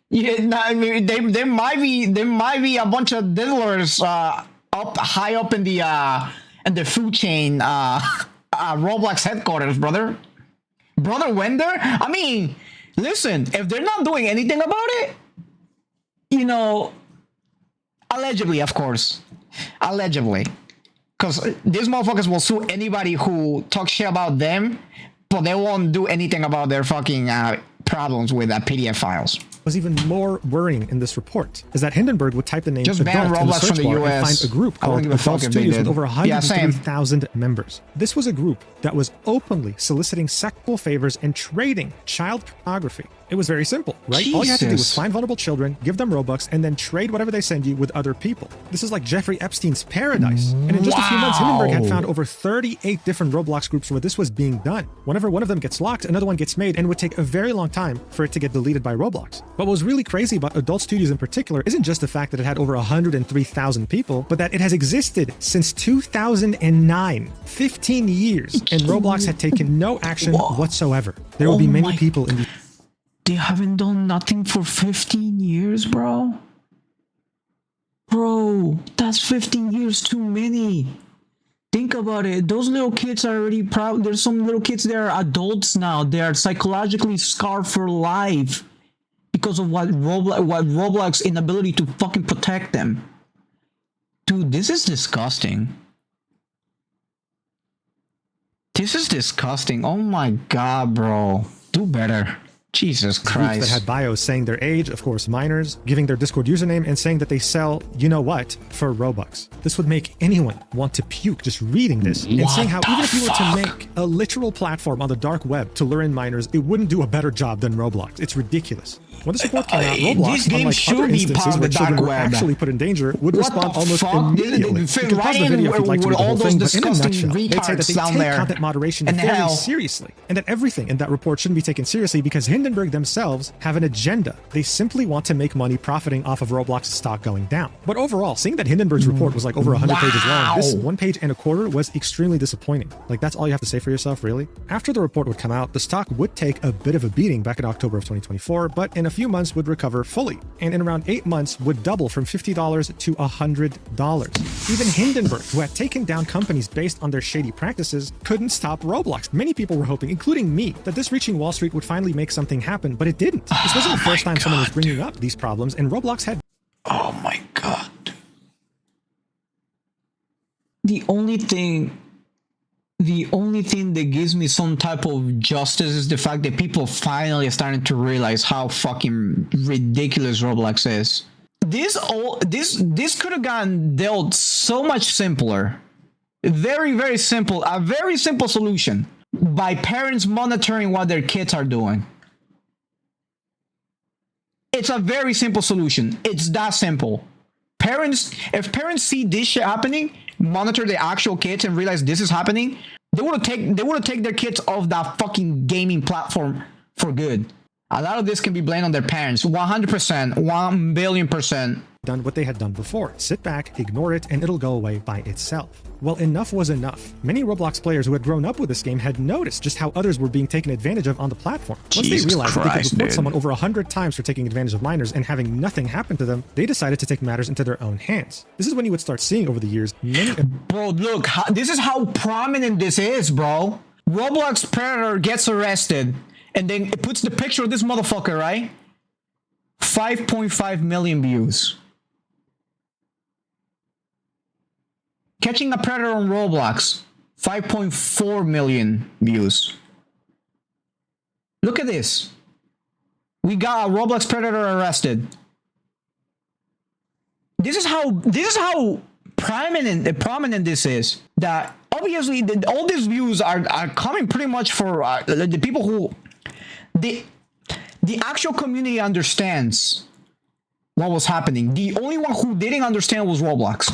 [SPEAKER 1] Yeah, no, I mean, there might be a bunch of diddlers up high up in the food chain, Roblox headquarters, brother. Brother Wender. I mean, listen, if they're not doing anything about it, you know, allegedly, of course, allegedly. Because these motherfuckers will sue anybody who talks shit about them, but they won't do anything about their fucking problems with PDF files.
[SPEAKER 2] Was even more worrying in this report is that Hindenburg would type the name
[SPEAKER 1] Just ban
[SPEAKER 2] adult in the
[SPEAKER 1] Roblox
[SPEAKER 2] search
[SPEAKER 1] from the
[SPEAKER 2] bar and
[SPEAKER 1] US.
[SPEAKER 2] find a group
[SPEAKER 1] I wouldn't
[SPEAKER 2] called
[SPEAKER 1] give a fuck
[SPEAKER 2] Adult
[SPEAKER 1] if they
[SPEAKER 2] Studios with
[SPEAKER 1] did.
[SPEAKER 2] over
[SPEAKER 1] Yeah, same.
[SPEAKER 2] 103,000 members. This was a group that was openly soliciting sexual favors and trading child pornography. It was very simple, right? All you had to do was
[SPEAKER 1] Jesus.
[SPEAKER 2] find vulnerable children, give them Robux, and then trade whatever they send you with other people. This is like Jeffrey Epstein's paradise. And in just a few months, Hindenburg had found over 38 different Roblox groups where this was being done. Whenever one of them gets locked, another one gets made, and it would take a very long time for it to get deleted by Roblox. But what was really crazy about Adult Studios in particular isn't just the fact that it had over 103,000 people, but that it has existed since 2009, 15 years, and Roblox had taken no action whatsoever. There will be many people in the
[SPEAKER 1] They haven't done nothing for 15 years, bro. Bro, that's 15 years too many. Think about it. Those little kids are already proud. There's some little kids that are adults now. They are psychologically scarred for life because of what Roblox inability to fucking protect them. Dude, this is disgusting. This is disgusting. Oh my god, bro. Do better. Jesus
[SPEAKER 2] groups
[SPEAKER 1] Christ.
[SPEAKER 2] that had bios saying their age, of course minors, giving their Discord username, and saying that they sell, you know what, for Robux. This would make anyone want to puke just reading this, and seeing how even if you were to make a literal platform on the dark web to lure in minors, it wouldn't do a better job than Roblox. It's ridiculous. When this report came out, Roblox,
[SPEAKER 1] These games
[SPEAKER 2] unlike
[SPEAKER 1] should
[SPEAKER 2] other
[SPEAKER 1] be
[SPEAKER 2] instances
[SPEAKER 1] part of
[SPEAKER 2] where
[SPEAKER 1] the
[SPEAKER 2] children
[SPEAKER 1] dark
[SPEAKER 2] were
[SPEAKER 1] web.
[SPEAKER 2] actually put in danger, would
[SPEAKER 1] What
[SPEAKER 2] respond
[SPEAKER 1] the
[SPEAKER 2] almost
[SPEAKER 1] fuck?
[SPEAKER 2] immediately. You
[SPEAKER 1] Fit
[SPEAKER 2] can pause
[SPEAKER 1] right
[SPEAKER 2] the
[SPEAKER 1] in
[SPEAKER 2] video if you'd like to
[SPEAKER 1] with
[SPEAKER 2] read the
[SPEAKER 1] all
[SPEAKER 2] whole
[SPEAKER 1] those
[SPEAKER 2] thing, but in a
[SPEAKER 1] disgusting
[SPEAKER 2] nutshell, they'd say that they
[SPEAKER 1] retards down
[SPEAKER 2] take
[SPEAKER 1] there
[SPEAKER 2] content moderation
[SPEAKER 1] in
[SPEAKER 2] very
[SPEAKER 1] hell.
[SPEAKER 2] seriously, and that everything in that report shouldn't be taken seriously because Hindenburg themselves have an agenda. They simply want to make money profiting off of Roblox's stock going down. But overall, seeing that Hindenburg's report was like over 100 pages long, this 1 page and a quarter was extremely disappointing. Like, that's all you have to say for yourself, really? After the report would come out, the stock would take a bit of a beating back in October of 2024, but in a few months would recover fully, and in around 8 months would double from $50 to $100. Even Hindenburg, who had taken down companies based on their shady practices, couldn't stop Roblox. Many people were hoping, including me, that this reaching Wall Street would finally make something happen, but it didn't. This wasn't the first time someone was bringing up these problems, and Roblox had
[SPEAKER 1] Oh my god. The only thing that gives me some type of justice is the fact that people finally are starting to realize how fucking ridiculous Roblox is. This could have gotten dealt so much simpler. Very, very simple. A very simple solution. By parents monitoring what their kids are doing. It's a very simple solution. It's that simple. If parents see this shit happening, monitor the actual kids and realize this is happening, they would have take their kids off that fucking gaming platform for good. A lot of this can be blamed on their parents. 100%, 1,000,000,000%.
[SPEAKER 2] done what they had done before. Sit back, ignore it, and it'll go away by itself. Well, enough was enough. Many Roblox players who had grown up with this game had noticed just how others were being taken advantage of on the platform. Once
[SPEAKER 1] Jesus
[SPEAKER 2] they realized that they
[SPEAKER 1] Christ,
[SPEAKER 2] could report
[SPEAKER 1] dude.
[SPEAKER 2] someone over 100 times for taking advantage of minors and having nothing happen to them, they decided to take matters into their own hands. This is when you would start seeing over the years many
[SPEAKER 1] Bro, look, this is how prominent this is, bro. Roblox Predator gets arrested, and then it puts the picture of this motherfucker, right? 5.5 million views. Catching a Predator on Roblox, 5.4 million views. Look at this. We got a Roblox Predator arrested. This is how prominent this is. That obviously all these views are coming pretty much for the people who the actual community understands what was happening. The only one who didn't understand was Roblox.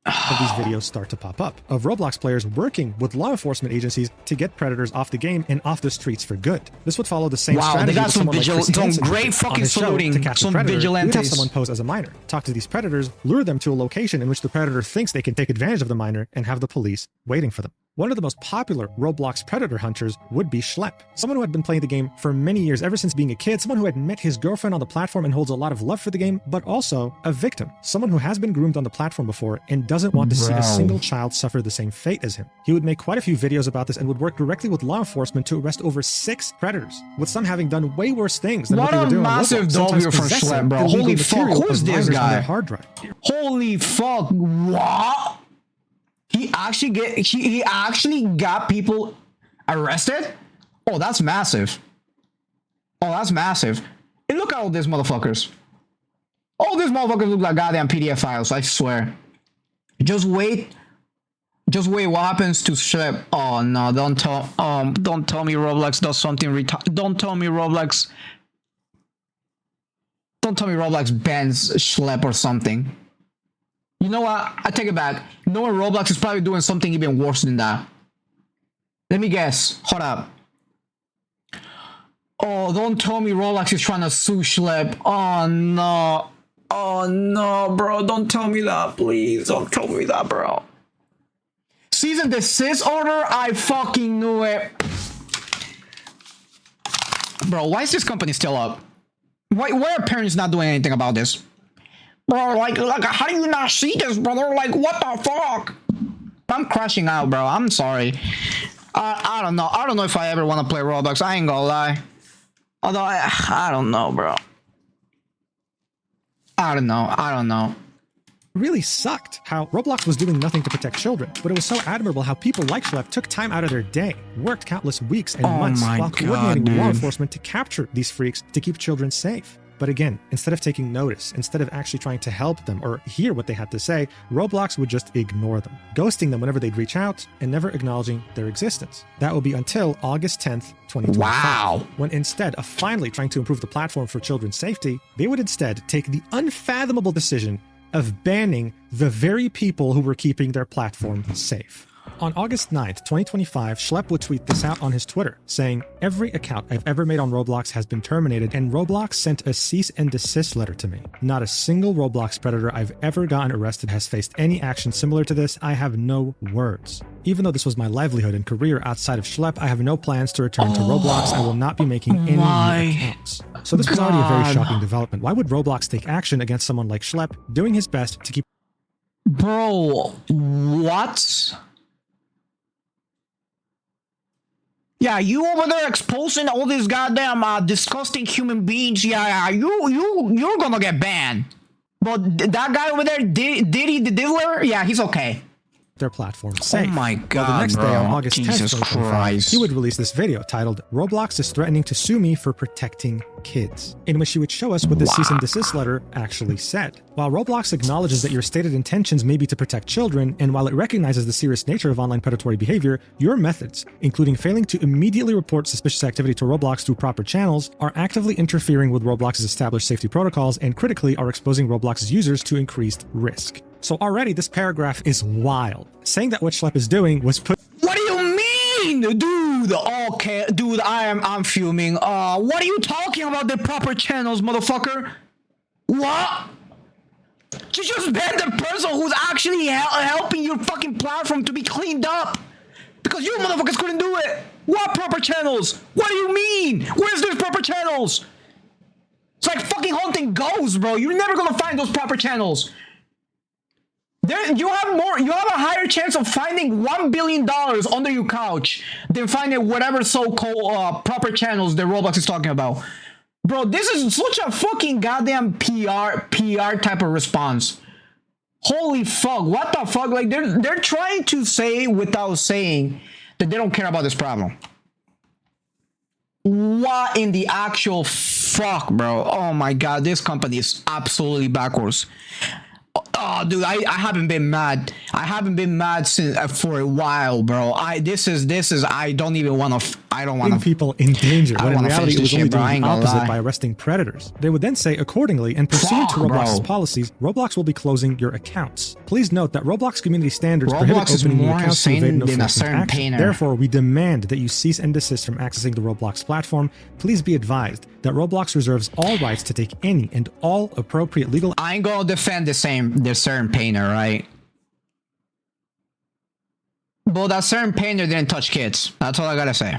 [SPEAKER 2] Of these videos start to pop up of Roblox players working with law enforcement agencies to get predators off the game and off the streets for good. This would follow the same
[SPEAKER 1] Wow,
[SPEAKER 2] strategy
[SPEAKER 1] they got
[SPEAKER 2] that
[SPEAKER 1] some
[SPEAKER 2] someone like Chris Hansen
[SPEAKER 1] some great
[SPEAKER 2] did on
[SPEAKER 1] fucking
[SPEAKER 2] his show
[SPEAKER 1] saluting,
[SPEAKER 2] to catch a
[SPEAKER 1] some
[SPEAKER 2] predator. You'd have
[SPEAKER 1] vigilantes.
[SPEAKER 2] someone pose as a minor, talk to these predators, lure them to a location in which the predator thinks they can take advantage of the minor, and have the police waiting for them. One of the most popular Roblox predator hunters would be Schlep, someone who had been playing the game for many years, ever since being a kid, someone who had met his girlfriend on the platform and holds a lot of love for the game, but also a victim, someone who has been groomed on the platform before and doesn't want to see a single child suffer the same fate as him. He would make quite a few videos about this and would work directly with law enforcement to arrest over 6 predators, with some having done way worse things than what they were doing on
[SPEAKER 1] massive
[SPEAKER 2] Roblox, sometimes
[SPEAKER 1] W for
[SPEAKER 2] possessing
[SPEAKER 1] Schlep, bro.
[SPEAKER 2] illegal
[SPEAKER 1] Holy fuck,
[SPEAKER 2] material
[SPEAKER 1] who's
[SPEAKER 2] of
[SPEAKER 1] this
[SPEAKER 2] minors on
[SPEAKER 1] guy?
[SPEAKER 2] their hard drive.
[SPEAKER 1] Holy fuck, what? He actually got people arrested? Oh, that's massive. Oh, that's massive. And look at all these motherfuckers. All these motherfuckers look like goddamn PDF files, I swear. Just wait. Just wait, what happens to Schlep? Oh no, don't tell me Roblox does something don't tell me Roblox bans Schlep or something. You know what? I take it back. Knowing Roblox is probably doing something even worse than that. Let me guess. Hold up. Oh, don't tell me Roblox is trying to sue Schlep. Oh no. Oh no, bro. Don't tell me that, please. Don't tell me that, bro. Cease and desist order? I fucking knew it. Bro, why is this company still up? Why are parents not doing anything about this? Bro, like, how do you not see this, brother? Like, what the fuck? I'm crashing out, bro. I'm sorry. I don't know. I don't know if I ever want to play Roblox. I ain't gonna lie. Although, I don't know, bro. I don't know.
[SPEAKER 2] Really sucked how Roblox was doing nothing to protect children, but it was so admirable how people like Schlep took time out of their day, worked countless weeks and months while coordinating with law enforcement to capture these freaks to keep children safe. But again, instead of taking notice, instead of actually trying to help them or hear what they had to say, Roblox would just ignore them, ghosting them whenever they'd reach out and never acknowledging their existence. That would be until August 10th, 2025.
[SPEAKER 1] Wow.
[SPEAKER 2] When instead of finally trying to improve the platform for children's safety, they would instead take the unfathomable decision of banning the very people who were keeping their platform safe. On August 9th, 2025, Schlep would tweet this out on his Twitter, saying, "Every account I've ever made on Roblox has been terminated, and Roblox sent a cease and desist letter to me. Not a single Roblox predator I've ever gotten arrested has faced any action similar to this. I have no words. Even though this was my livelihood and career outside of Schlep, I have no plans to return to Roblox. I will not be making any new accounts." So this was already a very shocking development. Why would Roblox take action against someone like Schlep, doing his best to keep...
[SPEAKER 1] Bro, what? Yeah, you over there exposing all these goddamn disgusting human beings. Yeah, you're gonna get banned. But that guy over there, Diddy the Diddler, yeah, he's okay.
[SPEAKER 2] Their platform safe.
[SPEAKER 1] Oh my god,
[SPEAKER 2] the next
[SPEAKER 1] bro.
[SPEAKER 2] day on August 10th,
[SPEAKER 1] Jesus
[SPEAKER 2] 2025,
[SPEAKER 1] Christ.
[SPEAKER 2] he would release this video titled "Roblox is threatening to sue me for protecting kids," in which he would show us what the cease and desist letter actually said. While Roblox acknowledges that your stated intentions may be to protect children, and while it recognizes the serious nature of online predatory behavior, your methods, including failing to immediately report suspicious activity to Roblox through proper channels, are actively interfering with Roblox's established safety protocols and critically are exposing Roblox's users to increased risk. So already this paragraph is wild. Saying that what Schlep is doing was put...
[SPEAKER 1] What do you mean? Dude, okay, dude, I'm fuming. What are you talking about, the proper channels, motherfucker? What? You just ban the person who's actually helping your fucking platform to be cleaned up. Because you motherfuckers couldn't do it. What proper channels? What do you mean? Where's those proper channels? It's like fucking hunting ghosts, bro. You're never gonna find those proper channels. You have a higher chance of finding $1 billion under your couch than finding whatever so-called proper channels that Roblox is talking about. Bro, this is such a fucking goddamn PR type of response. Holy fuck, what the fuck? Like, they're trying to say without saying that they don't care about this problem. What in the actual fuck, bro? Oh my god, this company is absolutely backwards. Oh, dude, I haven't been mad. I haven't been mad since for a while, bro. This is. I don't even want to. I don't want to.
[SPEAKER 2] People in danger,
[SPEAKER 1] I
[SPEAKER 2] when in
[SPEAKER 1] wanna
[SPEAKER 2] reality
[SPEAKER 1] finish
[SPEAKER 2] it was
[SPEAKER 1] this
[SPEAKER 2] only
[SPEAKER 1] shit, bro. I
[SPEAKER 2] doing
[SPEAKER 1] ain't
[SPEAKER 2] the
[SPEAKER 1] gonna
[SPEAKER 2] opposite
[SPEAKER 1] lie.
[SPEAKER 2] by arresting predators. They would then say, accordingly, and pursuant to
[SPEAKER 1] Fuck,
[SPEAKER 2] Roblox's
[SPEAKER 1] bro.
[SPEAKER 2] policies, Roblox will be closing your accounts. Please note that Roblox community standards
[SPEAKER 1] Roblox
[SPEAKER 2] prohibit
[SPEAKER 1] is
[SPEAKER 2] opening new
[SPEAKER 1] more
[SPEAKER 2] accounts to evade
[SPEAKER 1] insane
[SPEAKER 2] no
[SPEAKER 1] than a
[SPEAKER 2] enforcement
[SPEAKER 1] certain
[SPEAKER 2] action.
[SPEAKER 1] painter.
[SPEAKER 2] Therefore, we demand that you cease and desist from accessing the Roblox platform. Please be advised that Roblox reserves all rights to take any and all appropriate legal
[SPEAKER 1] I ain't gonna defend the certain painter, right? But that certain painter didn't touch kids. That's all I gotta say.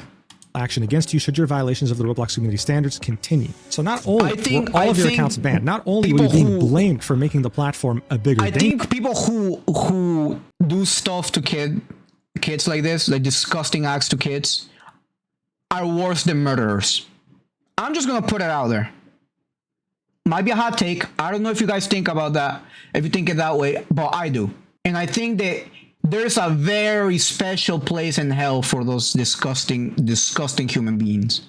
[SPEAKER 2] action against you should your violations of the Roblox community standards continue. So not only
[SPEAKER 1] I
[SPEAKER 2] were all of your
[SPEAKER 1] think
[SPEAKER 2] accounts banned, not only were you
[SPEAKER 1] people
[SPEAKER 2] being
[SPEAKER 1] who-
[SPEAKER 2] blamed for making the platform a bigger
[SPEAKER 1] I
[SPEAKER 2] danger,
[SPEAKER 1] think people who do stuff to kids like this, like disgusting acts to kids, are worse than murderers. I'm just gonna put it out there. Might be a hot take. I don't know if you guys think about that, if you think it that way, but I do. And I think that there's a very special place in hell for those disgusting human beings.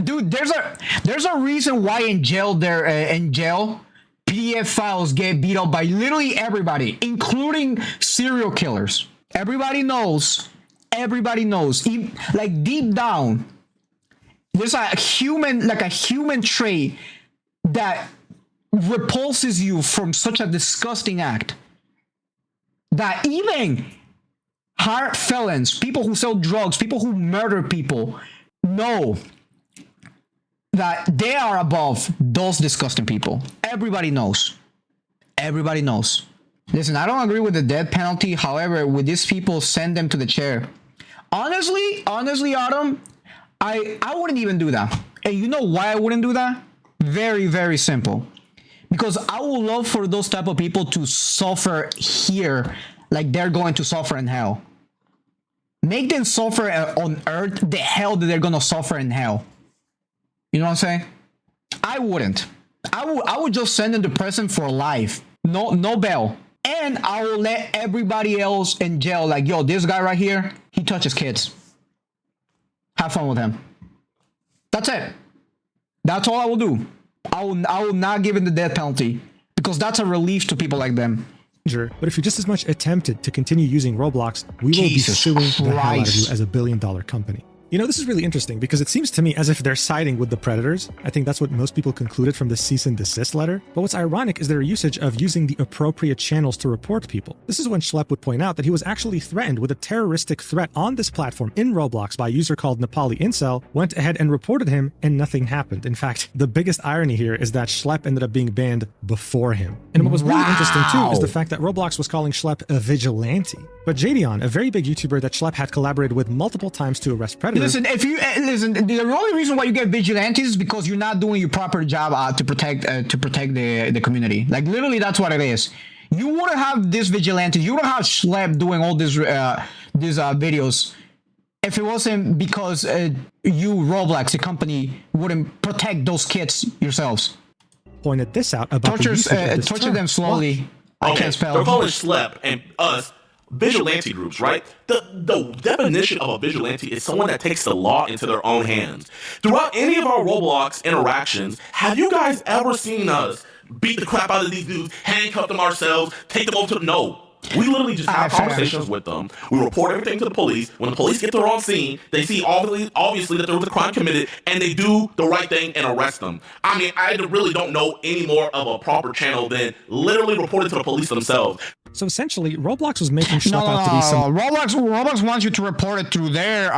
[SPEAKER 1] Dude, there's a reason why in jail PDF files get beat up by literally everybody, including serial killers. Everybody knows, like deep down, there's a human trait that repulses you from such a disgusting act that even hard felons, people who sell drugs, people who murder people, know that they are above those disgusting people. Everybody knows. Listen, I don't agree with the death penalty. However, with these people, send them to the chair. Honestly, Autumn, I wouldn't even do that. And you know why I wouldn't do that? Very, very simple. Because I would love for those type of people to suffer here like they're going to suffer in hell. Make them suffer on earth the hell that they're going to suffer in hell. You know what I'm saying? I wouldn't. I would just send them to prison for life. No bail. And I will let everybody else in jail like, yo, this guy right here, he touches kids. Have fun with him. That's it. That's all I will do. I will not give him the death penalty because that's a relief to people like them.
[SPEAKER 2] but if you're just as much attempted to continue using Roblox, we will
[SPEAKER 1] Jesus
[SPEAKER 2] be suing the hell out of
[SPEAKER 1] Christ.
[SPEAKER 2] you as a billion-dollar company. You know, this is really interesting because it seems to me as if they're siding with the predators. I think that's what most people concluded from the cease and desist letter. But what's ironic is their usage of using the appropriate channels to report people. This is when Schlepp would point out that he was actually threatened with a terroristic threat on this platform in Roblox by a user called Nepali Incel, went ahead and reported him, and nothing happened. In fact, the biggest irony here is that Schlepp ended up being banned before him. And what was really interesting too is the fact that Roblox was calling Schlepp a vigilante. But Jadion, a very big YouTuber that Schlepp had collaborated with multiple times to arrest predators,
[SPEAKER 1] Listen, the only reason why you get vigilantes is because you're not doing your proper job to protect the community. Like literally, that's what it is. You wouldn't have this vigilante. You don't have Schlepp doing all these videos if it wasn't because you Roblox, the company, wouldn't protect those kids yourselves.
[SPEAKER 2] pointed this out about the usage of this
[SPEAKER 1] Torture
[SPEAKER 2] term.
[SPEAKER 1] them slowly. I
[SPEAKER 4] Okay,
[SPEAKER 1] can't spell.
[SPEAKER 4] they're calling Schlepp and us vigilante groups, right? The definition of a vigilante is someone that takes the law into their own hands. Throughout any of our Roblox interactions, have you guys ever seen us beat the crap out of these dudes, handcuff them ourselves, take them over to no? We literally just have conversations with them. We report everything to the police. When the police get there on scene, they see obviously that there was a crime committed, and they do the right thing and arrest them. I mean, I really don't know any more of a proper channel than literally reporting to the police themselves.
[SPEAKER 2] So essentially, Roblox was making Schlepp
[SPEAKER 1] No,
[SPEAKER 2] out to be some
[SPEAKER 1] Roblox wants you to report it through their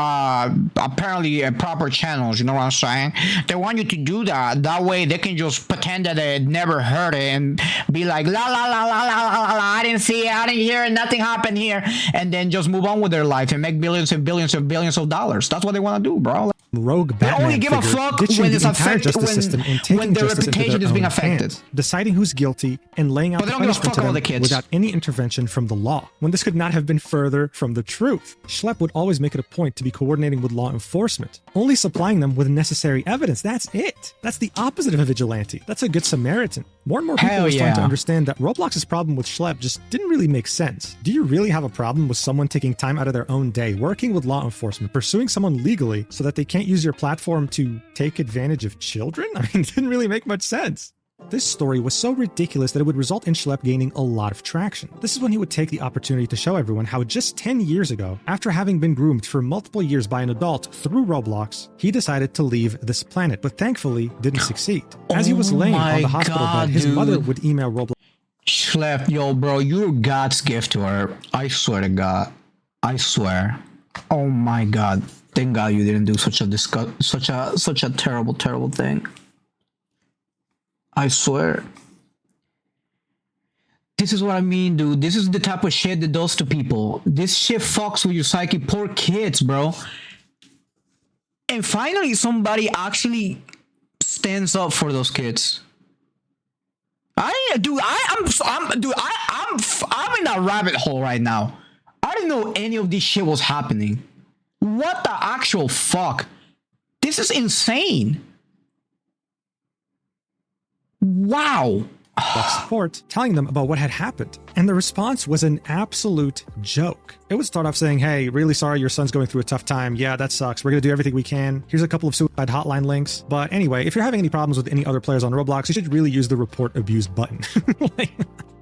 [SPEAKER 1] apparently proper channels. You know what I'm saying? They want you to do that. That way, they can just pretend that they never heard it and be like, la la la la la la la. I didn't see it. I didn't hear it. Nothing happened here, and then just move on with their life and make billions and billions and billions of dollars. That's what they want to do, bro.
[SPEAKER 2] rogue Batman
[SPEAKER 1] only give a
[SPEAKER 2] figure,
[SPEAKER 1] fuck
[SPEAKER 2] ditching
[SPEAKER 1] when
[SPEAKER 2] the
[SPEAKER 1] it's
[SPEAKER 2] entire
[SPEAKER 1] affected-
[SPEAKER 2] justice
[SPEAKER 1] when-
[SPEAKER 2] system and taking
[SPEAKER 1] when their
[SPEAKER 2] justice into
[SPEAKER 1] reputation
[SPEAKER 2] their
[SPEAKER 1] is being
[SPEAKER 2] own
[SPEAKER 1] affected.
[SPEAKER 2] hands, deciding who's guilty and laying out
[SPEAKER 1] But they
[SPEAKER 2] the
[SPEAKER 1] don't give a
[SPEAKER 2] punishment
[SPEAKER 1] fuck
[SPEAKER 2] to
[SPEAKER 1] about
[SPEAKER 2] them
[SPEAKER 1] the kids.
[SPEAKER 2] without any intervention from the law, when this could not have been further from the truth. Schlepp would always make it a point to be coordinating with law enforcement, only supplying them with necessary evidence. That's it. That's the opposite of a vigilante. That's a good Samaritan. More and more people
[SPEAKER 1] Hell
[SPEAKER 2] are starting to
[SPEAKER 1] yeah.
[SPEAKER 2] understand that Roblox's problem with Schlepp just didn't really make sense. Do you really have a problem with someone taking time out of their own day, working with law enforcement, pursuing someone legally so that they can't use your platform to take advantage of children? I mean, it didn't really make much sense. This story was so ridiculous that it would result in Schlepp gaining a lot of traction. This is when he would take the opportunity to show everyone how just 10 years ago, after having been groomed for multiple years by an adult through Roblox, he decided to leave this planet, but thankfully didn't succeed. As he was laying on the hospital bed, his mother would email Roblox.
[SPEAKER 1] Schlepp, yo, bro, you're God's gift to her. I swear to God. I swear. Oh my God. Thank God you didn't do such a terrible, terrible thing. I swear. This is what I mean, dude. This is the type of shit that does to people. This shit fucks with your psyche. Poor kids, bro. And finally, somebody actually stands up for those kids. I'm in a rabbit hole right now. I didn't know any of this shit was happening. What the actual fuck? This is insane. Wow.
[SPEAKER 2] Support, telling them about what had happened. And the response was an absolute joke. It would start off saying, hey, really sorry your son's going through a tough time. Yeah, that sucks. We're going to do everything we can. Here's a couple of suicide hotline links. But anyway, if you're having any problems with any other players on Roblox, you should really use the report abuse button.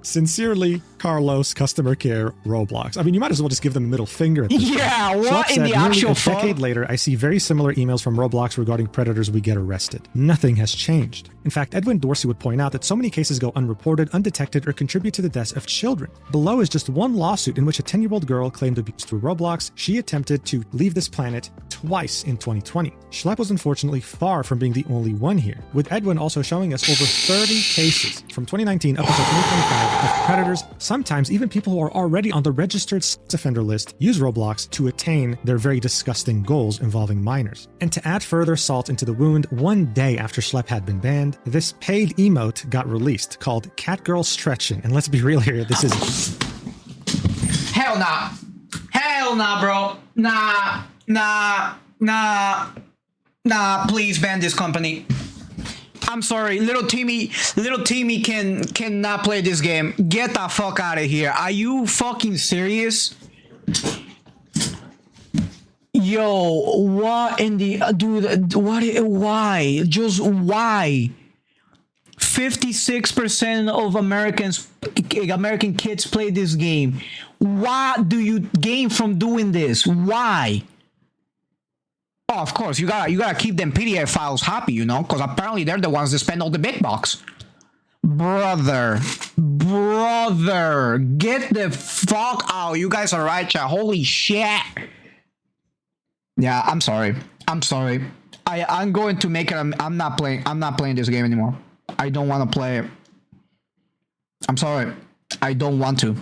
[SPEAKER 2] Sincerely, Carlos, customer care, Roblox. I mean, you might as well just give them a middle finger at this point.
[SPEAKER 1] What
[SPEAKER 2] Schlepp
[SPEAKER 1] in the actual
[SPEAKER 2] fuck? A decade later, I see very similar emails from Roblox regarding predators we get arrested. Nothing has changed. In fact, Edwin Dorsey would point out that so many cases go unreported, undetected, or contribute to the deaths of children. Below is just one lawsuit in which a 10-year-old girl claimed abuse through Roblox. She attempted to leave this planet twice in 2020. Schlepp was unfortunately far from being the only one here, with Edwin also showing us over 30 cases from 2019 up until 2025 of predators, sometimes even people who are already on the registered sex offender list, use Roblox to attain their very disgusting goals involving minors. And to add further salt into the wound, one day after Schlepp had been banned, this paid emote got released called Catgirl Stretching. And let's be real here, this is...
[SPEAKER 1] Hell nah. Hell nah, bro. Nah, please ban this company. I'm sorry, little Timmy cannot play this game. Get the fuck out of here. Are you fucking serious? Yo, what in the dude? Why? Just why? 56% of American kids play this game. What do you gain from doing this? Why? Oh, of course, you gotta keep them PDF files happy, you know, because apparently they're the ones that spend all the big bucks. Brother, get the fuck out. You guys are right, chat. Holy shit. Yeah, I'm sorry. I'm going to make it. I'm not playing this game anymore. I don't want to play it. I'm sorry. I don't want to.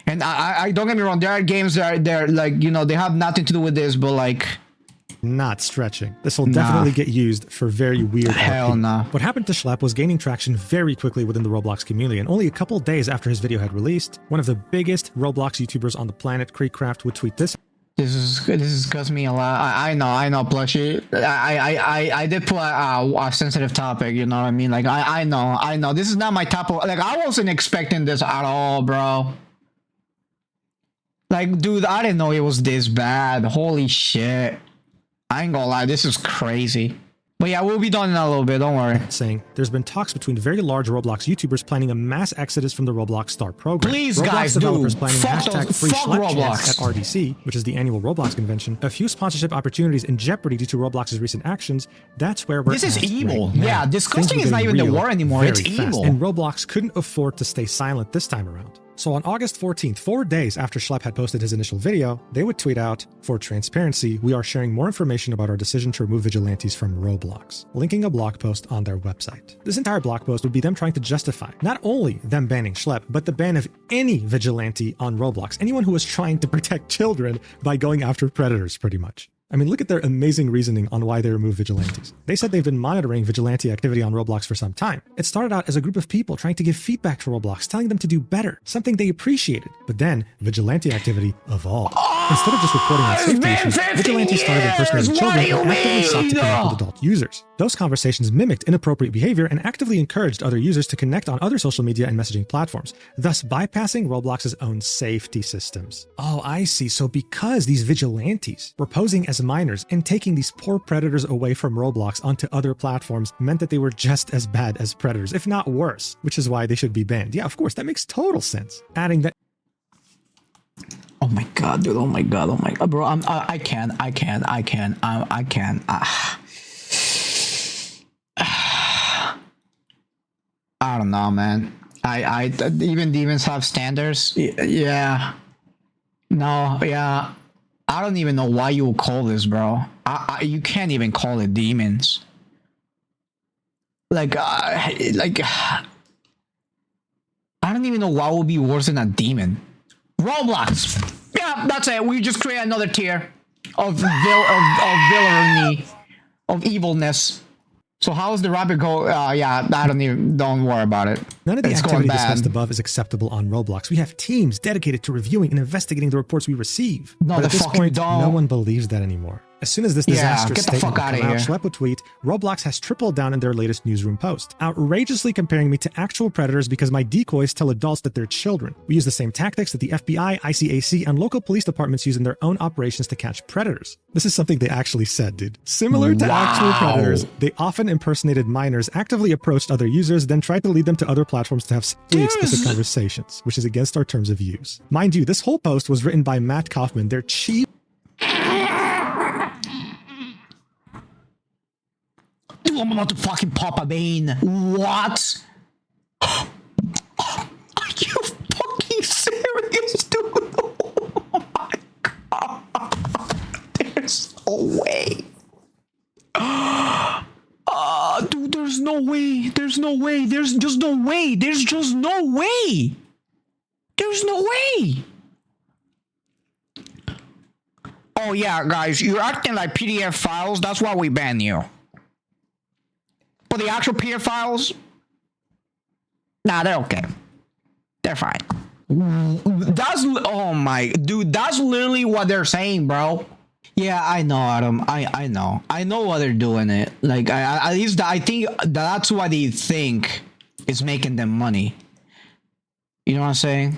[SPEAKER 1] And I don't get me wrong. There are games that are like, you know, they have nothing to do with this, but like.
[SPEAKER 2] Not stretching. This will definitely get used for very weird
[SPEAKER 1] Hell
[SPEAKER 2] RP.
[SPEAKER 1] nah.
[SPEAKER 2] What happened to Schlepp was gaining traction very quickly within the Roblox community, and only a couple days after his video had released, one of the biggest Roblox YouTubers on the planet, Creekcraft, would tweet this.
[SPEAKER 1] This disgusts me a lot. I know, Plushie. I did put a sensitive topic. You know what I mean? Like I know. This is not my type of. Like I wasn't expecting this at all, bro. Like, dude, I didn't know it was this bad. Holy shit. I ain't gonna lie, this is crazy. But yeah, we'll be done in a little bit, don't worry.
[SPEAKER 2] Saying there's been talks between very large Roblox YouTubers planning a mass exodus from the Roblox Star program.
[SPEAKER 1] Please,
[SPEAKER 2] Roblox
[SPEAKER 1] guys,
[SPEAKER 2] developers
[SPEAKER 1] dude.
[SPEAKER 2] planning
[SPEAKER 1] Fuck
[SPEAKER 2] free Schlepp
[SPEAKER 1] Roblox
[SPEAKER 2] chance at RDC, which is the annual Roblox convention. A few sponsorship opportunities in jeopardy due to Roblox's recent actions. That's where we're
[SPEAKER 1] This is
[SPEAKER 2] at
[SPEAKER 1] evil.
[SPEAKER 2] right now.
[SPEAKER 1] Yeah, disgusting
[SPEAKER 2] Things
[SPEAKER 1] is
[SPEAKER 2] were
[SPEAKER 1] not
[SPEAKER 2] getting
[SPEAKER 1] even the
[SPEAKER 2] real
[SPEAKER 1] word anymore. It's
[SPEAKER 2] very fast,
[SPEAKER 1] evil.
[SPEAKER 2] and Roblox couldn't afford to stay silent this time around. So on August 14th, 4 days after Schlepp had posted his initial video, they would tweet out, "For transparency, we are sharing more information about our decision to remove vigilantes from Roblox," linking a blog post on their website. This entire blog post would be them trying to justify not only them banning Schlepp, but the ban of any vigilante on Roblox, anyone who is trying to protect children by going after predators, pretty much. I mean, look at their amazing reasoning on why they removed vigilantes. They said they've been monitoring vigilante activity on Roblox for some time. It started out as a group of people trying to give feedback to Roblox, telling them to do better, something they appreciated. But then, vigilante activity evolved. Instead of just reporting on safety
[SPEAKER 1] been
[SPEAKER 2] issues,
[SPEAKER 1] 15
[SPEAKER 2] vigilantes started impersonating
[SPEAKER 1] years! What
[SPEAKER 2] children
[SPEAKER 1] do you
[SPEAKER 2] and actively sought to
[SPEAKER 1] mean?
[SPEAKER 2] connect with adult users. Those conversations mimicked inappropriate behavior and actively encouraged other users to connect on other social media and messaging platforms, thus bypassing Roblox's own safety systems. Oh, I see. So because these vigilantes were posing as minors and taking these poor predators away from Roblox onto other platforms meant that they were just as bad as predators, if not worse, which is why they should be banned. Yeah, of course, that makes total sense. Adding that
[SPEAKER 1] Oh my god, dude! Oh my god, bro! I can't. I don't know, man. Even demons have standards. Yeah. No. Yeah. I don't even know why you would call this, bro. You can't even call it demons. I don't even know what would be worse than a demon. Roblox. Yeah, that's it. We just create another tier of villainy, of evilness. So how's the rabbit go? Yeah, don't worry about it.
[SPEAKER 2] none of the
[SPEAKER 1] It's
[SPEAKER 2] activity
[SPEAKER 1] going bad.
[SPEAKER 2] discussed above is acceptable on Roblox. We have teams dedicated to reviewing and investigating the reports we receive.
[SPEAKER 1] No,
[SPEAKER 2] but
[SPEAKER 1] the
[SPEAKER 2] at this
[SPEAKER 1] fucking
[SPEAKER 2] point,
[SPEAKER 1] don't.
[SPEAKER 2] no one believes that anymore. As soon as this
[SPEAKER 1] Yeah,
[SPEAKER 2] disastrous
[SPEAKER 1] get the
[SPEAKER 2] statement
[SPEAKER 1] fuck
[SPEAKER 2] would
[SPEAKER 1] outta
[SPEAKER 2] come out,
[SPEAKER 1] here.
[SPEAKER 2] Schlepp would tweet, Roblox has tripled down in their latest newsroom post, outrageously comparing me to actual predators because my decoys tell adults that they're children. We use the same tactics that the FBI, ICAC, and local police departments use in their own operations to catch predators. This is something they actually said, dude. Similar to actual predators, they often impersonated minors, actively approached other users, then tried to lead them to other platforms to have sexually explicit conversations, which is against our terms of use. Mind you, this whole post was written by Matt Kaufman, their chief
[SPEAKER 1] Dude, I'm about to fucking pop a vein. What? Are you fucking serious, dude? Oh my god. There's no way. Dude, there's no way. There's no way. There's just no way. There's just no way. There's no way. Oh yeah, guys, you're acting like PDF files. That's why we ban you. But the actual PDF files, nah, they're okay. They're fine. Oh my, dude, that's literally what they're saying, bro. Yeah, I know, Adam. I know. I know why they're doing it. Like, at least I think that's why they think it's making them money. You know what I'm saying?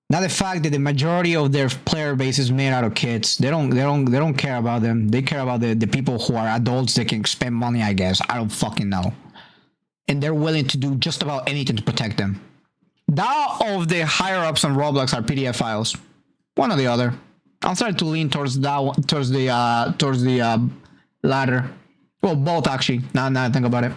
[SPEAKER 1] Not the fact that the majority of their player base is made out of kids. They don't care about them. They care about the people who are adults that can spend money, I guess. I don't fucking know. And they're willing to do just about anything to protect them. That of the higher ups on Roblox are PDF files. One or the other. I'm starting to lean towards that one, towards the latter. Well, both actually. Now I think about it.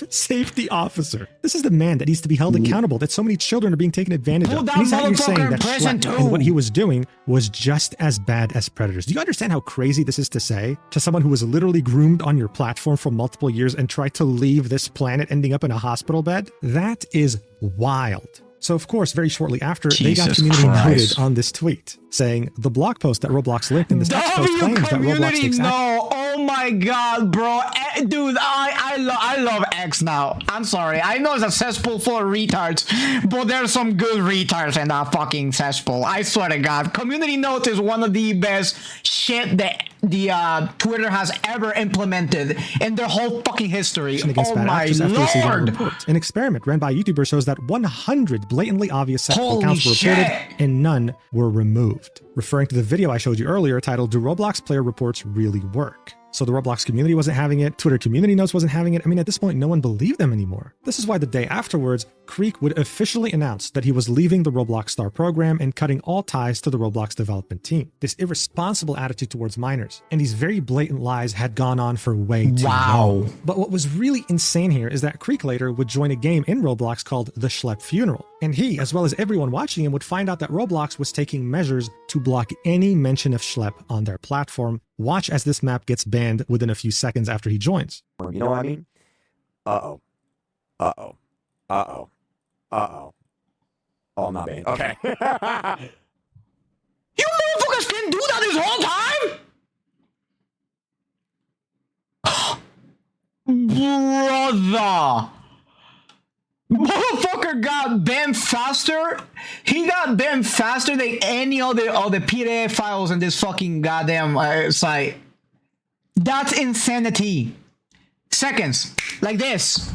[SPEAKER 2] safety officer. This is the man that needs to be held accountable, that so many children are being taken advantage
[SPEAKER 1] Put
[SPEAKER 2] of.
[SPEAKER 1] that
[SPEAKER 2] And he's out here saying
[SPEAKER 1] motherfucker in
[SPEAKER 2] that
[SPEAKER 1] prison
[SPEAKER 2] Schlepp
[SPEAKER 1] too.
[SPEAKER 2] and what he was doing was just as bad as predators. Do you understand how crazy this is to say to someone who was literally groomed on your platform for multiple years and tried to leave this planet ending up in a hospital bed? That is wild. So, of course, very shortly after, they got
[SPEAKER 1] Jesus
[SPEAKER 2] community
[SPEAKER 1] Christ.
[SPEAKER 2] noted on this tweet, saying the blog post that Roblox linked in this next post claims that Roblox takes action.
[SPEAKER 1] No, oh my god, bro, dude, I love X now. I'm sorry, I know it's a cesspool full of retards, but there's some good retards in that fucking cesspool. I swear to God, community notes is one of the best shit that the Twitter has ever implemented in their whole fucking history.
[SPEAKER 2] Against
[SPEAKER 1] Oh
[SPEAKER 2] bad
[SPEAKER 1] my
[SPEAKER 2] actors after receiving a
[SPEAKER 1] lord!
[SPEAKER 2] report. An experiment ran by a YouTuber shows that 100 blatantly obvious sexual
[SPEAKER 1] Holy
[SPEAKER 2] accounts were reported
[SPEAKER 1] shit.
[SPEAKER 2] and none were removed. Referring to the video I showed you earlier titled, "Do Roblox player reports really work?" So the Roblox community wasn't having it, Twitter community notes wasn't having it. I mean, at this point, no one believed them anymore. This is why the day afterwards, Creek would officially announce that he was leaving the Roblox Star program and cutting all ties to the Roblox development team. This irresponsible attitude towards minors and these very blatant lies had gone on for way too long. But what was really insane here is that Creek later would join a game in Roblox called The Schlepp Funeral. And he, as well as everyone watching him, would find out that Roblox was taking measures to block any mention of Schlepp on their platform. Watch as this map gets banned within a few seconds after he joins.
[SPEAKER 5] You know what I mean? Uh-oh. Uh-oh. Uh-oh. Uh-oh. Oh, I'm not banned. Okay.
[SPEAKER 1] You motherfuckers can do that this whole time? Brother! Motherfucker motherfucker got banned faster. He got banned faster than any other of the PDF files in this fucking goddamn site. That's insanity. Seconds. Like this.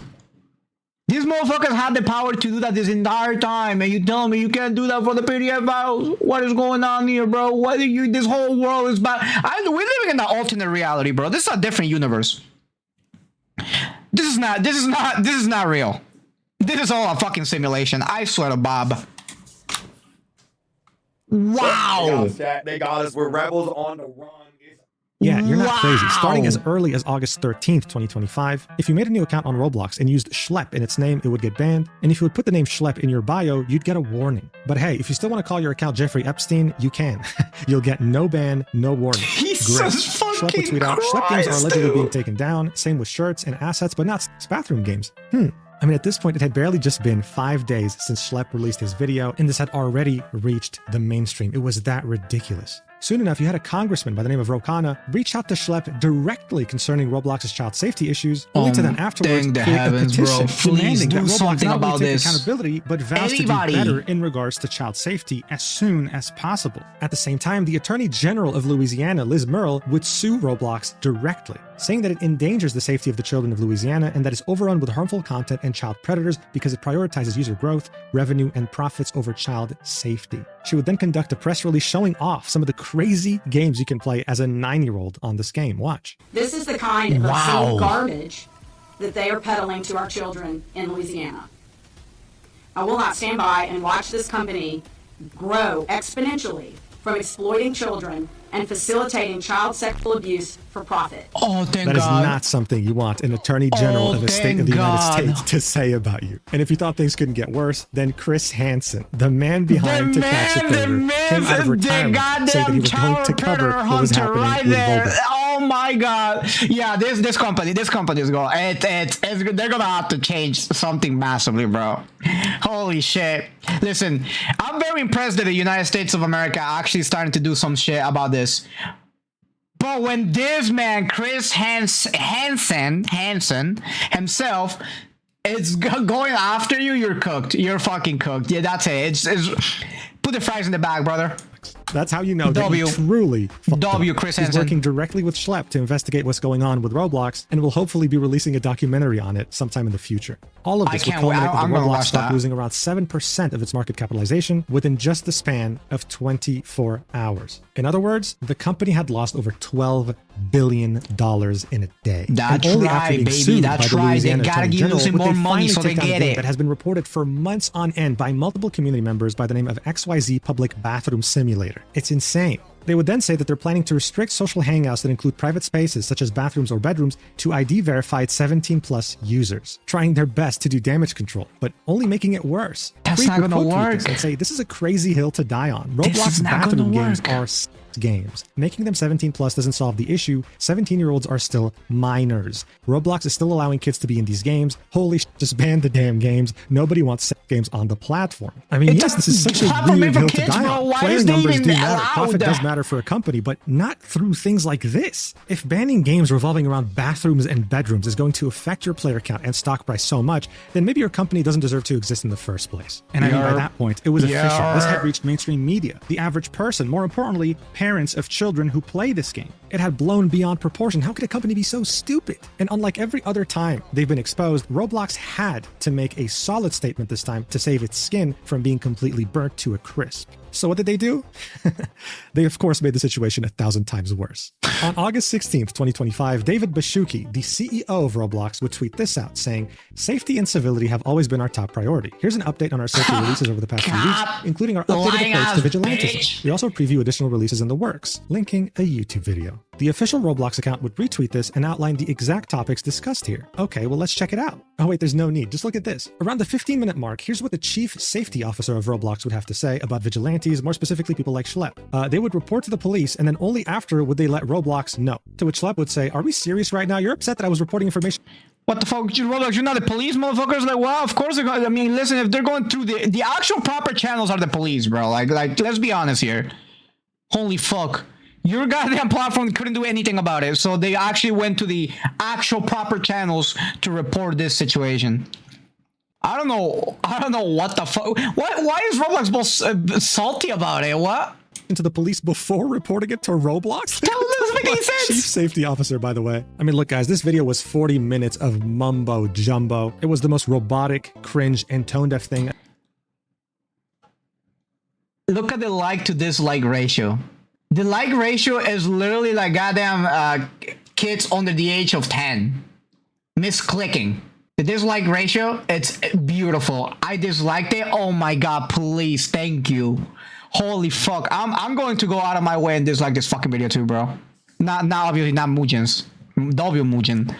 [SPEAKER 1] These motherfuckers had the power to do that this entire time, and you tell me you can't do that for the PDF files? What is going on here, bro? What are you? This whole world is bad. We're living in an alternate reality, bro. This is a different universe. This is not real. This is all a fucking simulation. I swear to Bob. Wow.
[SPEAKER 5] They got us. We're rebels on the run.
[SPEAKER 2] Yeah, you're not crazy. Starting as early as August 13th, 2025, if you made a new account on Roblox and used Schlep in its name, it would get banned. And if you would put the name Schlep in your bio, you'd get a warning. But hey, if you still want to call your account Jeffrey Epstein, you can. You'll get no ban, no warning.
[SPEAKER 1] Jesus fucking
[SPEAKER 2] Schlep would tweet out, Schlep games are allegedly being taken down. Same with shirts and assets, but not bathroom games. I mean, at this point, it had barely just been 5 days since Schlep released his video, and this had already reached the mainstream. It was that ridiculous. Soon enough, you had a congressman by the name of Rokana reach out to Schlep directly concerning Roblox's child safety issues, only to then afterwards create a petition demanding that Roblox not only take accountability, but vows to do better in regards to child safety as soon as possible. At the same time, the Attorney General of Louisiana, Liz Murrill, would sue Roblox directly, saying that it endangers the safety of the children of Louisiana and that it's overrun with harmful content and child predators because it prioritizes user growth, revenue, and profits over child safety. She would then conduct a press release showing off some of the crazy games you can play as a 9-year-old on this game. Watch.
[SPEAKER 6] This is the kind of silly garbage that they are peddling to our children in Louisiana. I will not stand by and watch this company grow exponentially from exploiting children and facilitating child sexual abuse for profit.
[SPEAKER 1] Oh, thank
[SPEAKER 2] God. That is
[SPEAKER 1] God.
[SPEAKER 2] not something you want an attorney general of a state of the United States to say about you. And if you thought things couldn't get worse, then Chris Hansen, the man behind To Catch a Predator, came out of retirement saying that he was going to cover what was happening with Roblox.
[SPEAKER 1] Oh my God! Yeah, this company is going. They're gonna have to change something massively, bro. Holy shit! Listen, I'm very impressed that the United States of America actually starting to do some shit about this. But when this man, Chris Hansen himself, is going after you, you're cooked. You're fucking cooked. Yeah, that's it. It's put the fries in the bag, brother.
[SPEAKER 2] That's how you know that he truly
[SPEAKER 1] Chris
[SPEAKER 2] He's
[SPEAKER 1] Hansen.
[SPEAKER 2] working directly with Schlep to investigate what's going on with Roblox and will hopefully be releasing a documentary on it sometime in the future. All of this will culminate with Roblox stock losing around 7% of its market capitalization within just the span of 24 hours. In other words, the company had lost over $12 billion in a day.
[SPEAKER 1] That's right, baby. That's right. They gotta keep losing more money so they get it.
[SPEAKER 2] That has been reported for months on end by multiple community members by the name of XYZ Public Bathroom Simulator. It's insane. They would then say that they're planning to restrict social hangouts that include private spaces such as bathrooms or bedrooms to ID verified 17 plus users, trying their best to do damage control, but only making it worse.
[SPEAKER 1] That's not gonna work.
[SPEAKER 2] And say this is a crazy hill to die on. Roblox bathroom games are games. Making them 17 plus doesn't solve the issue. 17-year-olds are still minors. Roblox is still allowing kids to be in these games. Holy shit, just ban the damn games. Nobody wants sex games on the platform. I mean, yes, this is such a weird hill to die on. Player numbers do matter. Profit does matter for a company, but not through things like this. If banning games revolving around bathrooms and bedrooms is going to affect your player count and stock price so much, then maybe your company doesn't deserve to exist in the first place. And I mean, by that point, it was official. This had reached mainstream media, the average person, more importantly, parents of children who play this game. It had blown beyond proportion. How could a company be so stupid? And unlike every other time they've been exposed, Roblox had to make a solid statement this time to save its skin from being completely burnt to a crisp. So what did they do? They, of course, made the situation 1,000 times worse. On August 16th, 2025, David Baszucki, the CEO of Roblox, would tweet this out, saying, "Safety and civility have always been our top priority. Here's an update on our safety releases over the past few weeks, including our updated approach to vigilantism. We also preview additional releases in the works," linking a YouTube video. The official Roblox account would retweet this and outline the exact topics discussed here. Okay, well, let's check it out. Oh, wait, there's no need. Just look at this. Around the 15-minute mark, here's what the chief safety officer of Roblox would have to say about vigilantes, more specifically people like Schlep. They would report to the police, and then only after would they let Roblox know. To which Schlep would say, "Are we serious right now? You're upset that I was reporting information."
[SPEAKER 1] What the fuck, Roblox? You're not the police, motherfuckers? Like, well, of course they're going. I mean, listen, if they're going through the actual proper channels are the police, bro. Like, let's be honest here. Holy fuck. Your goddamn platform couldn't do anything about it, so they actually went to the actual proper channels to report this situation. I don't know. I don't know what the fuck. Why is Roblox both salty about it? What?
[SPEAKER 2] Into the police before reporting it to Roblox?
[SPEAKER 1] That doesn't make any sense.
[SPEAKER 2] Chief safety officer, by the way. I mean, look, guys, this video was 40 minutes of mumbo jumbo. It was the most robotic, cringe, and tone-deaf thing.
[SPEAKER 1] Look at the like to dislike ratio. The like ratio is literally like goddamn kids under the age of 10 misclicking. The dislike ratio, it's beautiful. I disliked it. Oh my god, please, thank you. Holy fuck. I'm going to go out of my way and dislike this fucking video too, bro. Not obviously not MUJIN's. W MUJIN.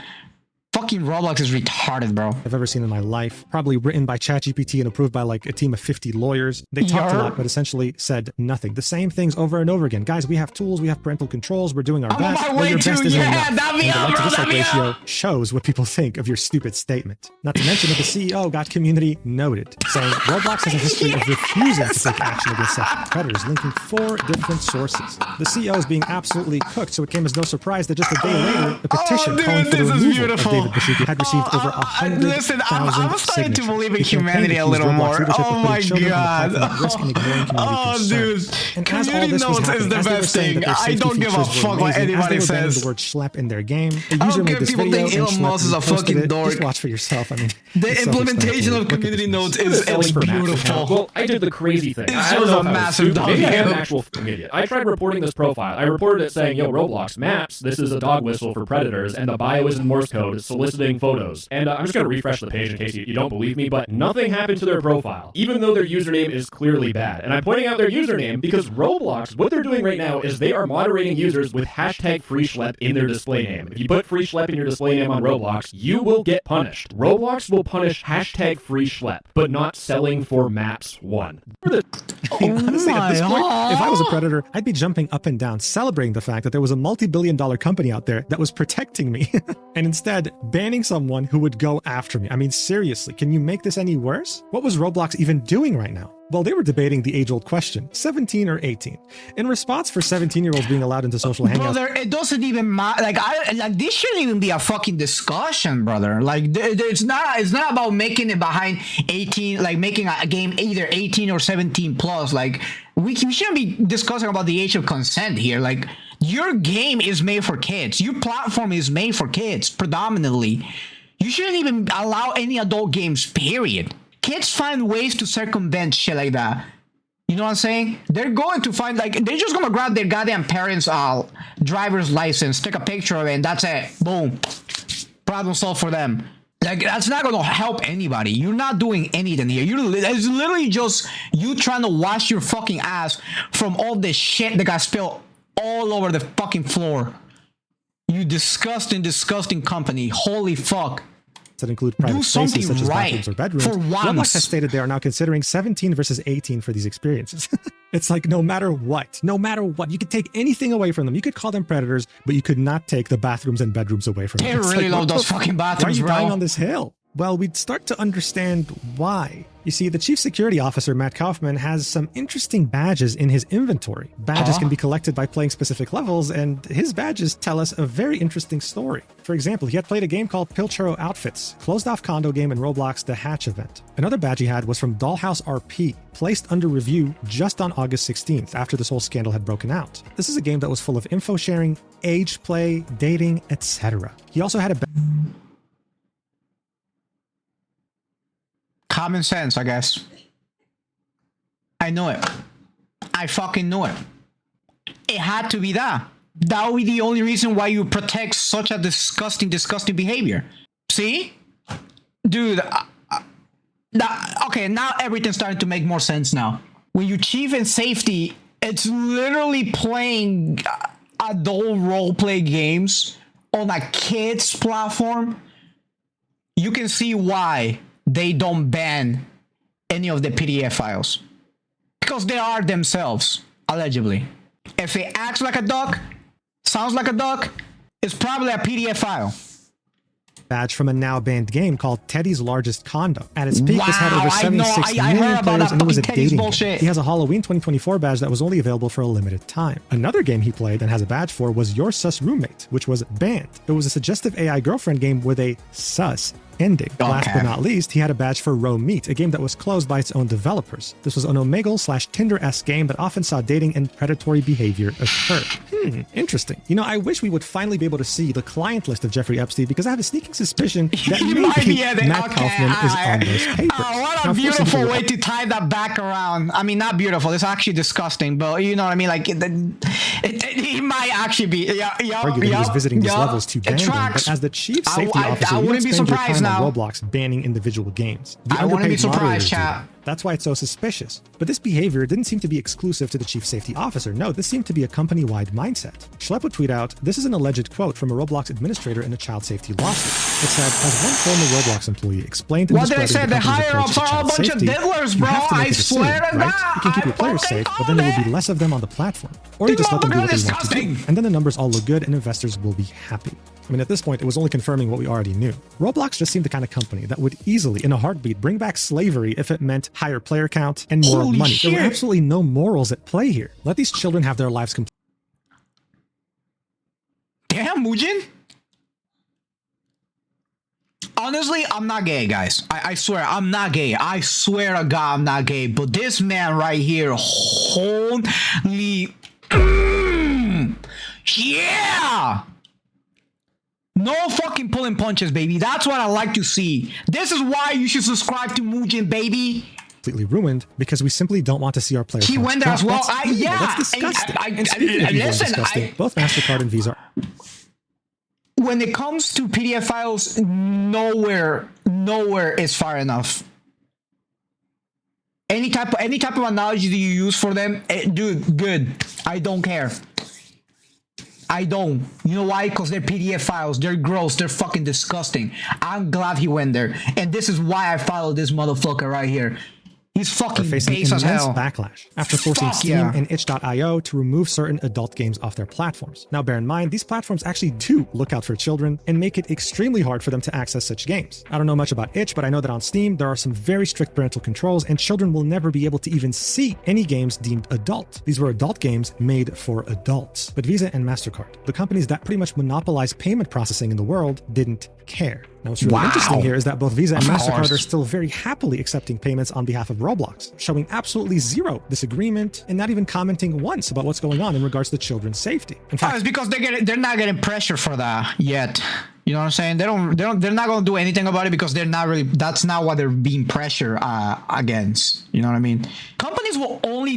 [SPEAKER 1] Fucking Roblox is retarded, bro.
[SPEAKER 2] I've ever seen in my life. Probably written by ChatGPT and approved by like a team of 50 lawyers. They talked a lot, but essentially said nothing. The same things over and over again. Guys, we have tools, we have parental controls, we're doing our best.
[SPEAKER 1] I'm on my way to, yeah, that'd be up, bro, that'd be
[SPEAKER 2] ratio shows what people think of your stupid statement. Not to mention that the CEO got community noted, saying Roblox has a history of refusing to take action against sexual predators, linking 4 different sources. The CEO is being absolutely cooked, so it came as no surprise that just a day later, a petition calling for the removal of David Bashuki had received over 100,000
[SPEAKER 1] Listen, I'm starting to believe in humanity a little more. Oh my god. Oh, dude. Community notes is the best thing. I don't give a fuck what anybody says.
[SPEAKER 2] The word schlep in their game.
[SPEAKER 1] I don't care if people think Elon Musk is a fucking dork.
[SPEAKER 2] Just watch for yourself. I mean,
[SPEAKER 1] the implementation of community notes is beautiful.
[SPEAKER 7] Well, I did the crazy thing.
[SPEAKER 1] It's just a massive dog.
[SPEAKER 7] Maybe I am an actual idiot. I tried reporting this profile. I reported it saying, yo, Roblox, maps, this is a dog whistle for predators, and the bio is in Morse code, soliciting photos. And I'm just going to refresh the page in case you don't believe me, but nothing happened to their profile, even though their username is clearly bad. And I'm pointing out their username because Roblox, what they're doing right now is they are moderating users with hashtag free schlep in their display name. If you put free schlep in your display name on Roblox, you will get punished. Roblox will punish hashtag free schlep, but not selling for maps 1.
[SPEAKER 2] Honestly, at this point, if I was a predator, I'd be jumping up and down, celebrating the fact that there was a multi-billion-dollar company out there that was protecting me, and instead banning someone who would go after me. I mean, seriously, can you make this any worse? What was Roblox even doing right now? Well, they were debating the age-old question, 17 or 18. In response for 17-year-olds being allowed into social hangouts...
[SPEAKER 1] Brother, it doesn't even matter. Like, this shouldn't even be a fucking discussion, brother. Like, it's not about making it behind 18, like making a game either 18 or 17 plus. Like, we shouldn't be discussing about the age of consent here. Like, your game is made for kids. Your platform is made for kids, predominantly. You shouldn't even allow any adult games, period. Kids find ways to circumvent shit like that. You know what I'm saying? They're going to find, like, they're just gonna grab their goddamn parents' driver's license, take a picture of it, and that's it. Boom. Problem solved for them. Like, that's not gonna help anybody. You're not doing anything here. It's literally just you trying to wash your fucking ass from all this shit that got spilled all over the fucking floor. You disgusting, disgusting company. Holy fuck.
[SPEAKER 2] That include private spaces such as bathrooms or bedrooms.
[SPEAKER 1] For once.
[SPEAKER 2] Roblox has stated they are now considering 17 versus 18 for these experiences. It's like no matter what, you could take anything away from them. You could call them predators, but you could not take the bathrooms and bedrooms away from them.
[SPEAKER 1] They really love those fucking bathrooms,
[SPEAKER 2] bro. Why are you dying on this hill? Well, we'd start to understand why. You see, the chief security officer, Matt Kaufman, has some interesting badges in his inventory. Badges can be collected by playing specific levels, and his badges tell us a very interesting story. For example, he had played a game called Pilchero Outfits, closed-off condo game in Roblox The Hatch event. Another badge he had was from Dollhouse RP, placed under review just on August 16th, after this whole scandal had broken out. This is a game that was full of info sharing, age play, dating, etc. He also had a
[SPEAKER 1] common sense, I guess. I knew it. I fucking knew it. It had to be that. That would be the only reason why you protect such a disgusting, disgusting behavior. See? Dude, okay, now everything's starting to make more sense now. When you chief in safety, it's literally playing adult roleplay games on a kid's platform. You can see why they don't ban any of the PDF files. Because they are themselves, allegedly. If it acts like a duck, sounds like a duck, it's probably a PDF file.
[SPEAKER 2] Badge from a now banned game called Teddy's Largest Condo. At its peak, this had over 76 million players, and it was a dating game. He has a Halloween 2024 badge that was only available for a limited time. Another game he played and has a badge for was Your Sus Roommate, which was banned. It was a suggestive AI girlfriend game with a sus ending. Last
[SPEAKER 1] Okay.
[SPEAKER 2] but not least, he had a badge for Row Meet, a game that was closed by its own developers. This was an Omegle/Tinder-esque game that often saw dating and predatory behavior occur. Interesting. You know, I wish we would finally be able to see the client list of Jeffrey Epstein, because I have a sneaking suspicion that
[SPEAKER 1] He might
[SPEAKER 2] maybe
[SPEAKER 1] be at it.
[SPEAKER 2] Matt
[SPEAKER 1] Okay,
[SPEAKER 2] Kaufman is on those papers.
[SPEAKER 1] Oh, what
[SPEAKER 2] Now,
[SPEAKER 1] a
[SPEAKER 2] forcing
[SPEAKER 1] beautiful
[SPEAKER 2] people-
[SPEAKER 1] way to tie that back around. I mean, not beautiful. It's actually disgusting, but you know what I mean? Like, he might actually be.
[SPEAKER 2] Argue that he was visiting these levels to ban them,
[SPEAKER 1] tracks.
[SPEAKER 2] but as the chief
[SPEAKER 1] I-
[SPEAKER 2] safety
[SPEAKER 1] I-
[SPEAKER 2] officer,
[SPEAKER 1] I
[SPEAKER 2] you don't
[SPEAKER 1] wouldn't be
[SPEAKER 2] spend your
[SPEAKER 1] surprised
[SPEAKER 2] time on
[SPEAKER 1] now.
[SPEAKER 2] Roblox banning individual games. The
[SPEAKER 1] I wouldn't be
[SPEAKER 2] underpaid
[SPEAKER 1] surprised,
[SPEAKER 2] moderators do
[SPEAKER 1] chat.
[SPEAKER 2] that. That's why it's so suspicious. But this behavior didn't seem to be exclusive to the chief safety officer. No, this seemed to be a company-wide mindset. Schlepp would tweet out, "This is an alleged quote from a Roblox administrator in a child safety lawsuit." It said, as one former Roblox employee explained in
[SPEAKER 1] What did I
[SPEAKER 2] describing
[SPEAKER 1] say?
[SPEAKER 2] the
[SPEAKER 1] The
[SPEAKER 2] company's
[SPEAKER 1] higher
[SPEAKER 2] approach
[SPEAKER 1] ups
[SPEAKER 2] to
[SPEAKER 1] are a
[SPEAKER 2] child
[SPEAKER 1] bunch of
[SPEAKER 2] safety,
[SPEAKER 1] diddlers,
[SPEAKER 2] you
[SPEAKER 1] bro.
[SPEAKER 2] have to make
[SPEAKER 1] I
[SPEAKER 2] a decision,
[SPEAKER 1] swear to
[SPEAKER 2] right?
[SPEAKER 1] God.
[SPEAKER 2] You can keep your
[SPEAKER 1] I
[SPEAKER 2] players
[SPEAKER 1] fucking
[SPEAKER 2] safe, but then there will
[SPEAKER 1] told
[SPEAKER 2] be
[SPEAKER 1] it.
[SPEAKER 2] less of them on the platform. Or you
[SPEAKER 1] Dude,
[SPEAKER 2] just let them do what they want to do.
[SPEAKER 1] disgusting.
[SPEAKER 2] And then the numbers all look good and investors will be happy. I mean, at this point, it was only confirming what we already knew. Roblox just seemed the kind of company that would easily, in a heartbeat, bring back slavery if it meant higher player count and more
[SPEAKER 1] Holy
[SPEAKER 2] money. There were
[SPEAKER 1] shit.
[SPEAKER 2] absolutely no morals at play here. Let these children have their lives completely.
[SPEAKER 1] Damn, Mujin. Honestly, I'm not gay, guys. I swear, I'm not gay. I swear to God, I'm not gay. But this man right here, holy... yeah! No fucking pulling punches, baby. That's what I like to see. This is why you should subscribe to Mujin, baby.
[SPEAKER 2] Ruined because we simply don't want to see our players.
[SPEAKER 1] He went there as well.
[SPEAKER 2] That's evil.
[SPEAKER 1] Yeah.
[SPEAKER 2] That's disgusting.
[SPEAKER 1] I-
[SPEAKER 2] And speaking of evil and
[SPEAKER 1] listen,
[SPEAKER 2] disgusting, both MasterCard and Visa
[SPEAKER 1] When it comes to PDF files, nowhere is far enough. Any type of analogy that you use for them, dude, good. I don't care. I don't. You know why? Because they're PDF files. They're gross. They're fucking disgusting. I'm glad he went there. And this is why I follow this motherfucker right here. He's fucking
[SPEAKER 2] facing
[SPEAKER 1] base as
[SPEAKER 2] immense
[SPEAKER 1] hell.
[SPEAKER 2] backlash after forcing
[SPEAKER 1] Fuck
[SPEAKER 2] Steam
[SPEAKER 1] yeah.
[SPEAKER 2] and itch.io to remove certain adult games off their platforms. Now, bear in mind, these platforms actually do look out for children and make it extremely hard for them to access such games. I don't know much about itch, but I know that on Steam, there are some very strict parental controls and children will never be able to even see any games deemed adult. These were adult games made for adults. But Visa and MasterCard, the companies that pretty much monopolize payment processing in the world, didn't care. Now, what's really
[SPEAKER 1] Wow.
[SPEAKER 2] interesting here is that both Visa and
[SPEAKER 1] Of
[SPEAKER 2] MasterCard
[SPEAKER 1] course.
[SPEAKER 2] are still very happily accepting payments on behalf of Roblox, showing absolutely zero disagreement and not even commenting once about what's going on in regards to children's safety. In
[SPEAKER 1] Oh,
[SPEAKER 2] fact,
[SPEAKER 1] it's because they're not getting pressure for that yet. You know what I'm saying? They're not gonna do anything about it because they're not really. That's not what they're being pressured against. You know what I mean? Companies will only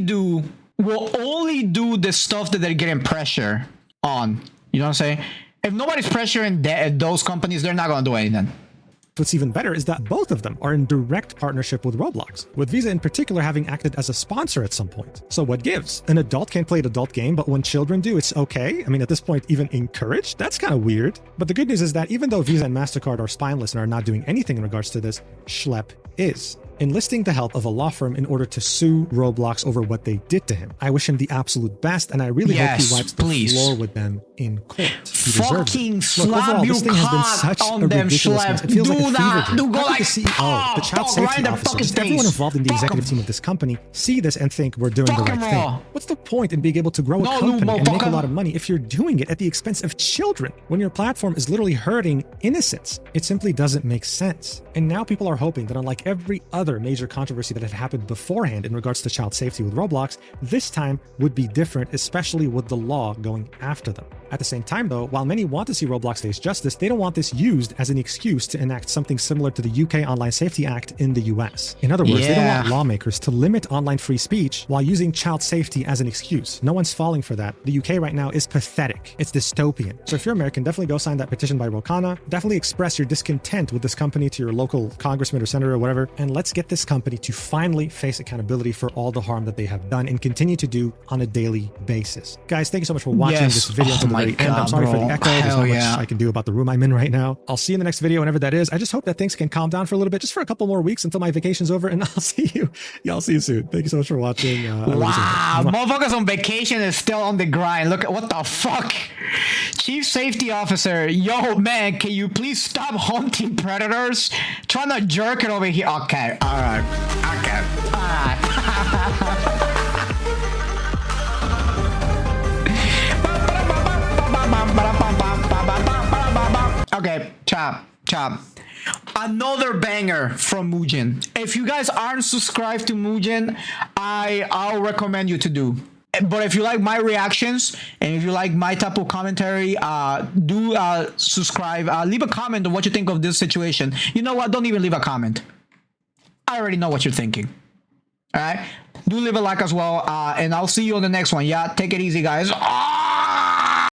[SPEAKER 1] do the stuff that they're getting pressure on. You know what I'm saying? If nobody's pressuring those companies, they're not gonna do anything.
[SPEAKER 2] what's even better is that both of them are in direct partnership with Roblox, with Visa in particular having acted as a sponsor at some point. So what gives? An adult can't play an adult game, but when children do, it's okay? I mean, at this point, even encouraged? That's kind of weird. But the good news is that even though Visa and MasterCard are spineless and are not doing anything in regards to this, Schlepp is enlisting the help of a law firm in order to sue Roblox over what they did to him. I wish him the absolute best, and I really hope
[SPEAKER 1] Yes,
[SPEAKER 2] he wipes
[SPEAKER 1] please.
[SPEAKER 2] the floor with them in court. He deserves
[SPEAKER 1] Fucking
[SPEAKER 2] it. Look, overall,
[SPEAKER 1] slap
[SPEAKER 2] this
[SPEAKER 1] you
[SPEAKER 2] thing has been
[SPEAKER 1] cock
[SPEAKER 2] such
[SPEAKER 1] on
[SPEAKER 2] a
[SPEAKER 1] them,
[SPEAKER 2] ridiculous mess.
[SPEAKER 1] Schlepp.
[SPEAKER 2] It feels like
[SPEAKER 1] Do
[SPEAKER 2] a
[SPEAKER 1] that.
[SPEAKER 2] fever
[SPEAKER 1] Do
[SPEAKER 2] dream.
[SPEAKER 1] go
[SPEAKER 2] How could
[SPEAKER 1] like,
[SPEAKER 2] the CEO, the child
[SPEAKER 1] fuck,
[SPEAKER 2] safety
[SPEAKER 1] right in their
[SPEAKER 2] officer,
[SPEAKER 1] fucking
[SPEAKER 2] just everyone
[SPEAKER 1] face.
[SPEAKER 2] involved in the
[SPEAKER 1] Fuck
[SPEAKER 2] executive
[SPEAKER 1] 'em.
[SPEAKER 2] team of this company see this and think we're doing
[SPEAKER 1] Fuck
[SPEAKER 2] the
[SPEAKER 1] 'em
[SPEAKER 2] right thing?
[SPEAKER 1] all.
[SPEAKER 2] What's the point in being able to grow a
[SPEAKER 1] No,
[SPEAKER 2] company and make a
[SPEAKER 1] motherfucker.
[SPEAKER 2] lot of money if you're doing it at the expense of children when your platform is literally hurting innocents? It simply doesn't make sense. And now people are hoping that unlike every other major controversy that had happened beforehand in regards to child safety with Roblox, this time would be different, especially with the law going after them. At the same time, though, while many want to see Roblox face justice, they don't want this used as an excuse to enact something similar to the UK Online Safety Act in the US. In other words, they don't want
[SPEAKER 1] Yeah.
[SPEAKER 2] lawmakers to limit online free speech while using child safety as an excuse. No one's falling for that. The UK right now is pathetic. It's dystopian. So if you're American, definitely go sign that petition by Rokana. Definitely express your discontent with this company to your local congressman or senator or whatever, and let's get this company to finally face accountability for all the harm that they have done and continue to do on a daily basis. Guys, thank you so much for watching
[SPEAKER 1] Yes.
[SPEAKER 2] this video
[SPEAKER 1] Oh
[SPEAKER 2] until the
[SPEAKER 1] my
[SPEAKER 2] very end. I'm
[SPEAKER 1] God,
[SPEAKER 2] sorry for the
[SPEAKER 1] bro.
[SPEAKER 2] echo. There's
[SPEAKER 1] Hell
[SPEAKER 2] not much
[SPEAKER 1] yeah.
[SPEAKER 2] I can do about the room I'm in right now. I'll see you in the next video, whenever that is. I just hope that things can calm down for a little bit, just for a couple more weeks until my vacation's over, and I'll see you. Yeah, I'll see you soon. Thank you so much for watching. I love you so much.
[SPEAKER 1] Wow,
[SPEAKER 2] Mwah.
[SPEAKER 1] motherfuckers on vacation is still on the grind. Look at what the fuck. Chief Safety Officer, yo man, can you please stop hunting predators? Trying to jerk it over here. Okay, alright. Okay. Alright. Okay, ciao. Chop. Another banger from MUJIN. If you guys aren't subscribed to MUJIN, I'll recommend you to do. But if you like my reactions and if you like my type of commentary, do subscribe. Leave a comment on what you think of this situation. You know what? Don't even leave a comment. I already know what you're thinking. All right? Do leave a like as well. And I'll see you on the next one. Yeah, take it easy, guys.